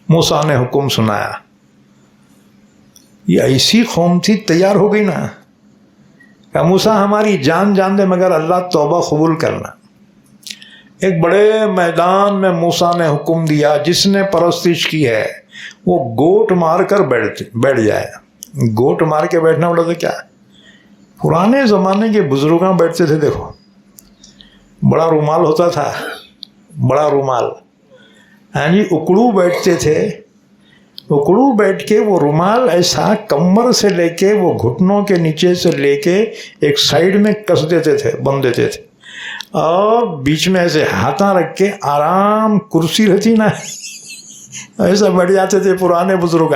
موسیٰ نے حکم سنایا، یہ ایسی قوم تھی تیار ہو گئی نا، کہ موسیٰ ہماری جان دے مگر اللہ توبہ قبول کرنا۔ ایک بڑے میدان میں موسیٰ نے حکم دیا جس نے پرستش کی ہے وہ گوٹ مار کر بیٹھ جائے۔ گوٹ مار کے بیٹھنا بولا تو کیا، پرانے زمانے کے بزرگاں بیٹھتے تھے، دیکھو بڑا رومال ہوتا تھا، بڑا رومال، ہاں جی، اکڑو بیٹھتے تھے، اکڑو بیٹھ کے وہ رومال ایسا کمر سے لے کے وہ گھٹنوں کے نیچے سے لے کے ایک سائیڈ میں کس دیتے تھے، بند دیتے تھے، اور بیچ میں ایسے ہاتھاں رکھ کے آرام، کرسی رہتی نا ایسا بیٹھ جاتے تھے پرانے بزرگ۔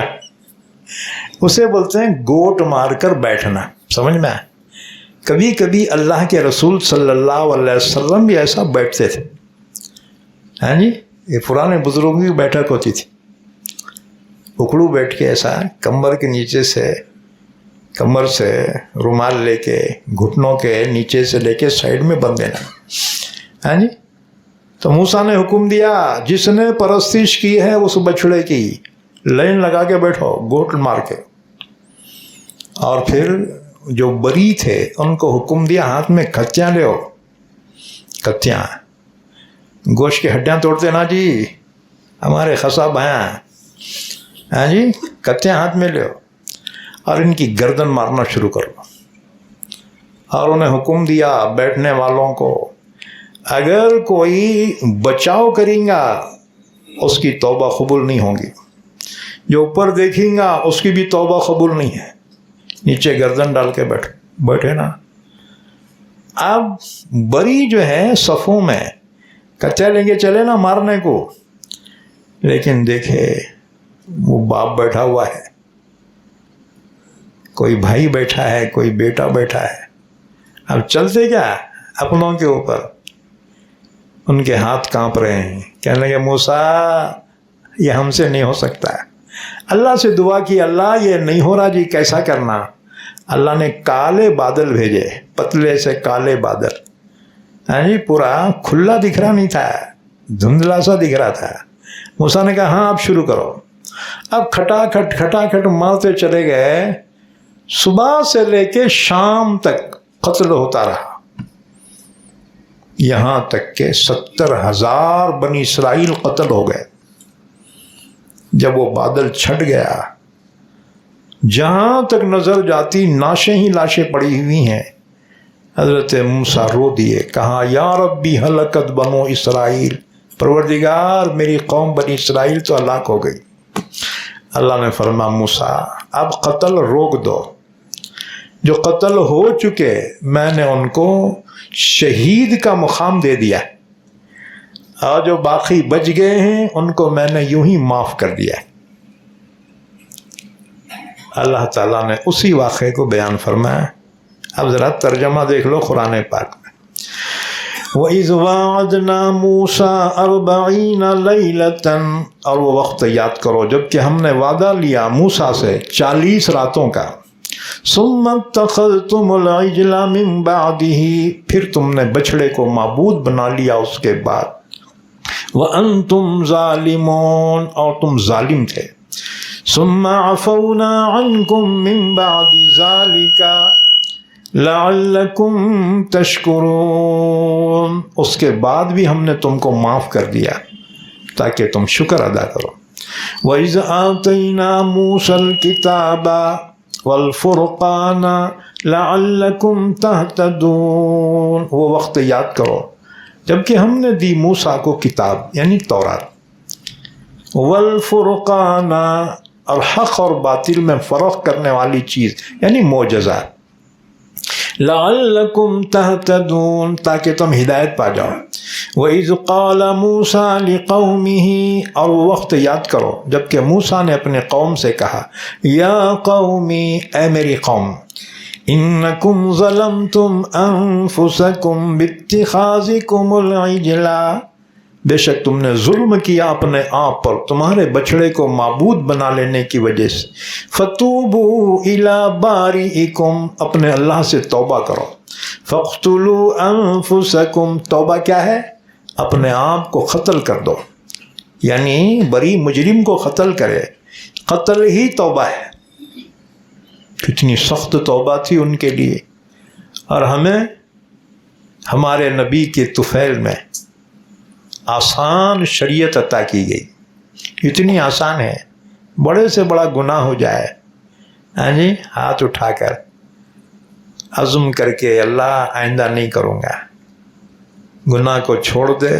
اسے بولتے ہیں گوٹ مار کر بیٹھنا، سمجھ میں آئے؟ کبھی کبھی اللہ کے رسول صلی اللہ علیہ وسلم بھی ایسا بیٹھتے تھے، ہاں جی، یہ پرانے بزرگوں کی بیٹھک ہوتی تھی، اکڑو بیٹھ کے ایسا کمر کے نیچے سے، کمر سے رومال لے کے گھٹنوں کے نیچے سے لے کے سائیڈ میں بند دینا، ہاں جی۔ تو موسیٰ نے حکم دیا جس نے پرستش کی ہے اس بچڑے کی لائن لگا کے بیٹھو، گوٹ مار کے، اور پھر جو بری تھے ان کو حکم دیا ہاتھ میں کتیاں لے، کتیاں، گوشت کی ہڈیاں توڑتے نا جی ہمارے خصاب ہیں، ہاں جی، کتیاں ہاتھ میں لے اور ان کی گردن مارنا شروع کرو۔ اور انہیں حکم دیا بیٹھنے والوں کو اگر کوئی بچاؤ کریں گا اس کی توبہ قبول نہیں ہوگی، جو اوپر دیکھیں گا اس کی بھی توبہ قبول نہیں ہے، نیچے گردن ڈال کے بیٹھے نا۔ اب بری جو ہے صفوں میں کچا لیں گے چلے نا مارنے کو، لیکن دیکھے وہ باپ بیٹھا ہوا ہے، کوئی بھائی بیٹھا ہے، کوئی بیٹا بیٹھا ہے، اب چلتے کیا اپنوں کے اوپر، ان کے ہاتھ کانپ رہے ہیں، کہنے لگے موسیٰ یہ ہم سے نہیں ہو سکتا ہے۔ اللہ سے دعا کی، اللہ یہ نہیں ہو رہا جی، کیسا کرنا؟ اللہ نے کالے بادل بھیجے، پتلے سے کالے بادل، ہاں جی، پورا کھلا دکھ رہا نہیں تھا، دھندلا سا دکھ رہا تھا۔ موسیٰ نے کہا ہاں اب شروع کرو۔ اب کھٹا کھٹ مارتے چلے گئے، صبح سے لے کے شام تک قتل ہوتا رہا، یہاں تک کہ 70,000 بنی اسرائیل قتل ہو گئے۔ جب وہ بادل چھٹ گیا، جہاں تک نظر جاتی لاشیں ہی لاشیں پڑی ہوئی ہیں، حضرت موسیٰ رو دیے، کہا یا ربی ہلکت بنو اسرائیل، پروردگار میری قوم بنی اسرائیل تو ہلاک ہو گئی۔ اللہ نے فرمایا موسیٰ اب قتل روک دو، جو قتل ہو چکے میں نے ان کو شہید کا مقام دے دیا، اور جو باقی بچ گئے ہیں ان کو میں نے یوں ہی معاف کر دیا۔ اللہ تعالیٰ نے اسی واقعے کو بیان فرمایا۔ اب ذرا ترجمہ دیکھ لو قرآن پاک میں، وَإِذْ وَعَدْنَا مُوسَىٰ 40 لَيْلَةً، اور وہ وقت یاد کرو جب کہ ہم نے وعدہ لیا موسیٰ سے 40 راتوں کا، ثُمَّ اتَّخَذْتُمُ الْعِجْلَ مِن بَعْدِهِ، پھر تم نے بچھڑے کو معبود بنا لیا اس کے بعد، وَأَنْتُمْ ظَالِمُونَ، اور تم ظالم تھے، ثُمَّ عَفَوْنَا عَنْكُمْ مِن بَعْدِ ذَلِكَ لَعَلَّكُمْ تَشْكُرُونَ، اس کے بعد بھی ہم نے تم کو معاف کر دیا تاکہ تم شکر ادا کرو۔ وَإِذْ آتَيْنَا مُوسَى الْكِتَابَ وَالْفُرْقَانَ لَعَلَّكُمْ تَهْتَدُونَ، وہ وقت یاد کرو جب کہ ہم نے دی موسیٰ کو کتاب یعنی تورات، والفرقان، اور حق اور باطل میں فرق کرنے والی چیز یعنی معجزہ، لعلکم تہتدون، تاکہ تم ہدایت پا جاؤ۔ وَإِذْ قَالَ مُوسَىٰ لِقَوْمِهِ، اور وہ وقت یاد کرو جب کہ موسیٰ نے اپنے قوم سے کہا، یا قومی، اے میری قوم، انکم ظلمتم انفسکم باتخاذکم العجل، بے شک تم نے ظلم کیا اپنے آپ پر تمہارے بچڑے کو معبود بنا لینے کی وجہ سے، فتوبوا الی بارئکم، اپنے اللہ سے توبہ کرو، فاقتلوا انفسکم، توبہ کیا ہے؟ اپنے آپ کو قتل کر دو، یعنی بری مجرم کو قتل کرے، قتل ہی توبہ ہے۔ کتنی سخت توبہ تھی ان کے لیے، اور ہمیں ہمارے نبی کے طفیل میں آسان شریعت عطا کی گئی، اتنی آسان ہے، بڑے سے بڑا گناہ ہو جائے، ہاں جی، ہاتھ اٹھا کر عزم کر کے اللہ آئندہ نہیں کروں گا، گناہ کو چھوڑ دے،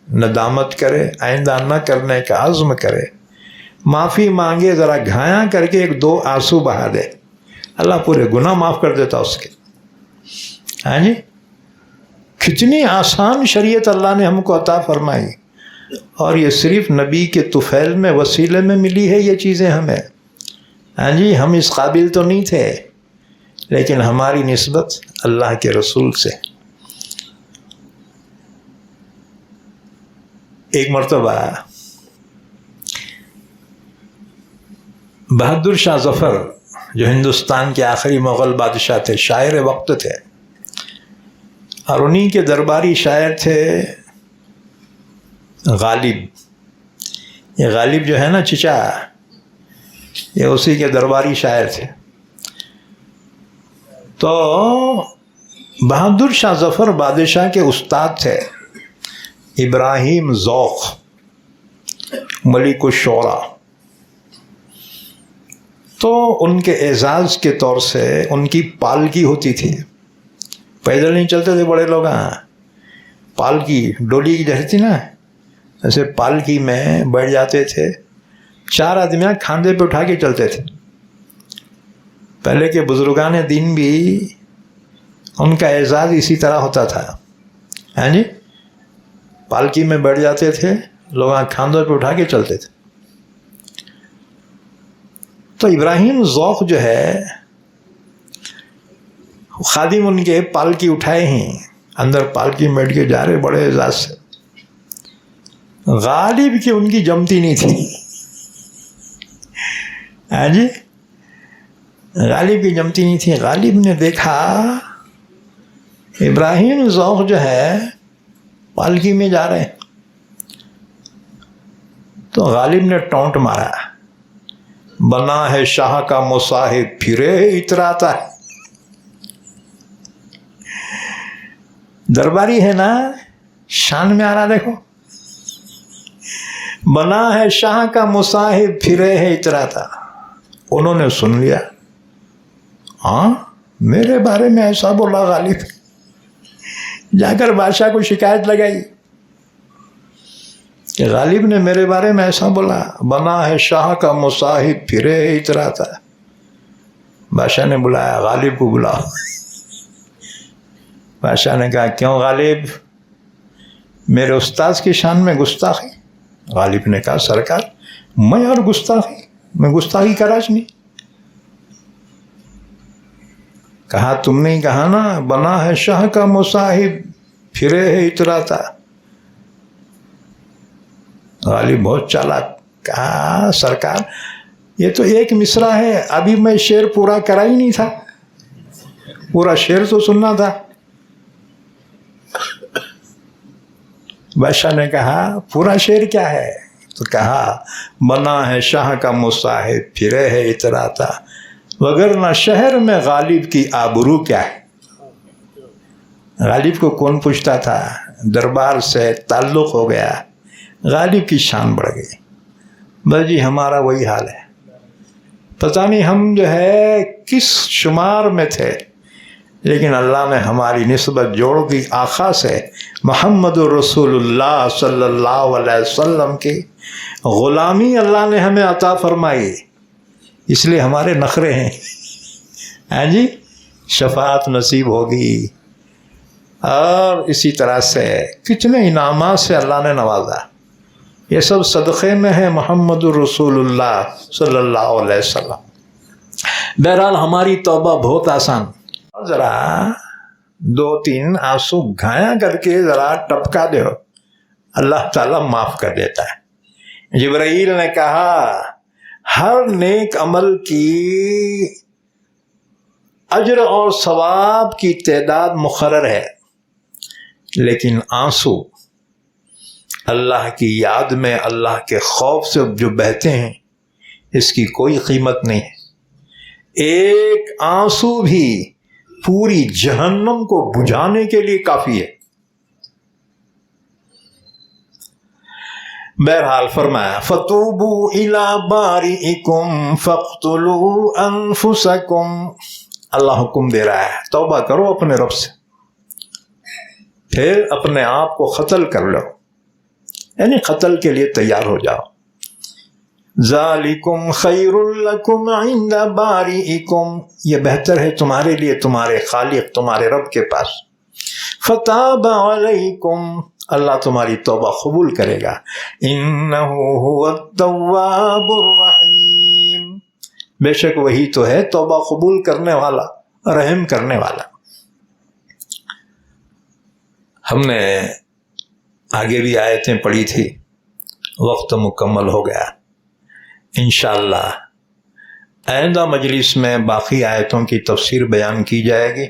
ندامت کرے، آئندہ نہ کرنے کا عزم کرے، معافی مانگے، ذرا گھایاں کر کے 1-2 آنسو بہا دے، اللہ پورے گناہ معاف کر دیتا اس کے۔ ہاں جی، کتنی آسان شریعت اللہ نے ہم کو عطا فرمائی، اور یہ صرف نبی کے طفیل میں وسیلے میں ملی ہے یہ چیزیں ہمیں۔ ہاں جی، ہم اس قابل تو نہیں تھے، لیکن ہماری نسبت اللہ کے رسول سے۔ ایک مرتبہ بہادر شاہ ظفر، جو ہندوستان کے آخری مغل بادشاہ تھے، شاعر وقت تھے، اور انہی کے درباری شاعر تھے غالب۔ یہ غالب جو ہے نا چچا، یہ اسی کے درباری شاعر تھے۔ تو بہادر شاہ ظفر بادشاہ کے استاد تھے ابراہیم ذوق، ملک الشعراء۔ تو ان کے اعزاز کے طور سے ان کی پالکی ہوتی تھی، پیدل نہیں چلتے تھے بڑے لوگ، ہاں، پالکی ڈولی کی جیسی تھی نا، ایسے پالکی میں بیٹھ جاتے تھے، 4 آدمیاں کھاندے پہ اٹھا کے چلتے تھے۔ پہلے کے بزرگان دین بھی ان کا اعزاز اسی طرح ہوتا تھا، ہاں جی، پالکی میں بیٹھ جاتے تھے، لوگ کھاندوں پہ اٹھا کے چلتے تھے۔ تو ابراہیم ذوق جو ہے، خادم ان کے پالکی اٹھائے ہیں، اندر پالکی میں بیٹھ کے جا رہے بڑے اعزاز سے۔ غالب کی ان کی جمتی نہیں تھی، ہاں جی، غالب کی جمتی نہیں تھی۔ غالب نے دیکھا ابراہیم ذوق جو ہے پالکی میں جا رہے ہیں، تو غالب نے ٹونٹ مارا، بنا ہے شاہ کا مصاحب پھرے اتراتا ہے۔ درباری ہے نا، شان میں آ رہا، دیکھو بنا ہے شاہ کا مصاحب پھرے ہے اتراتا. انہوں نے سن لیا، ہاں میرے بارے میں ایسا بولا غالب. جا کر بادشاہ کو شکایت لگائی کہ غالب نے میرے بارے میں ایسا بولا، بنا ہے شاہ کا مصاحب پھرے ہے اتراتا. بادشاہ نے بلایا، غالب کو بلاؤ. بادشاہ نے کہا کیوں غالب، میرے استاذ کی شان میں گستاخی؟ غالب نے کہا سرکار میں اور گستاخی، میں گستاخی کا راج نہیں. کہا تم نے کہا نا بنا ہے شاہ کا مصاحب پھرے ہے اتراتا. غالب بہت چالاک، کہا سرکار یہ تو ایک مصرع ہے، ابھی میں شعر پورا کرا ہی نہیں تھا، پورا شعر تو سننا تھا. بادشاہ نے کہا پورا شعر کیا ہے؟ تو کہا بنا ہے شاہ کا مصاحب پھرے ہے اتراتا، وگرنہ شہر میں غالب کی آبرو کیا ہے. غالب کو کون پوچھتا تھا، دربار سے تعلق ہو گیا، غالب کی شان بڑھ گئی. بس جی ہمارا وہی حال ہے. پتہ نہیں ہم جو ہے کس شمار میں تھے، لیکن اللہ نے ہماری نسبت جوڑ دی آقا سے. محمد رسول اللہ صلی اللہ علیہ وسلم کی غلامی اللہ نے ہمیں عطا فرمائی، اس لیے ہمارے نخرے ہیں. ہاں جی، شفاعت نصیب ہوگی. اور اسی طرح سے کتنے انعامات سے اللہ نے نوازا، یہ سب صدقے میں ہے محمد رسول اللہ صلی اللہ علیہ وسلم. بہرحال ہماری توبہ بہت آسان. ذرا 2-3 آنسو گھایا کر کے ذرا ٹپکا دو، اللہ تعالیٰ معاف کر دیتا ہے. جبرائیل نے کہا ہر نیک عمل کی اجر اور ثواب کی تعداد مقرر ہے، لیکن آنسو اللہ کی یاد میں، اللہ کے خوف سے جو بہتے ہیں، اس کی کوئی قیمت نہیں ہے. ایک آنسو بھی پوری جہنم کو بجھانے کے لیے کافی ہے. بہرحال فرمایا فَتُوبُوا إِلَىٰ بَارِئِكُمْ فَاقْتُلُوا أَنفُسَكُمْ. اللہ حکم دے رہا ہے توبہ کرو اپنے رب سے، پھر اپنے آپ کو قتل کر لو، یعنی قتل کے لیے تیار ہو جاؤ. ذَلِكُمْ خَيْرٌ لَكُمْ عِنْدَ بَارِئِكُمْ، یہ بہتر ہے تمہارے لیے تمہارے خالق تمہارے رب کے پاس. فَتَابَ عَلَيْكُمْ، اللہ تمہاری توبہ قبول کرے گا. إِنَّهُ هُوَ التَّوَّابُ الرَّحِيمُ، بے شک وہی تو ہے توبہ قبول کرنے والا، رحم کرنے والا. ہم نے آگے بھی آیتیں پڑھی تھی، وقت مکمل ہو گیا. انشاءاللہ آئندہ مجلس میں باقی آیتوں کی تفسیر بیان کی جائے گی.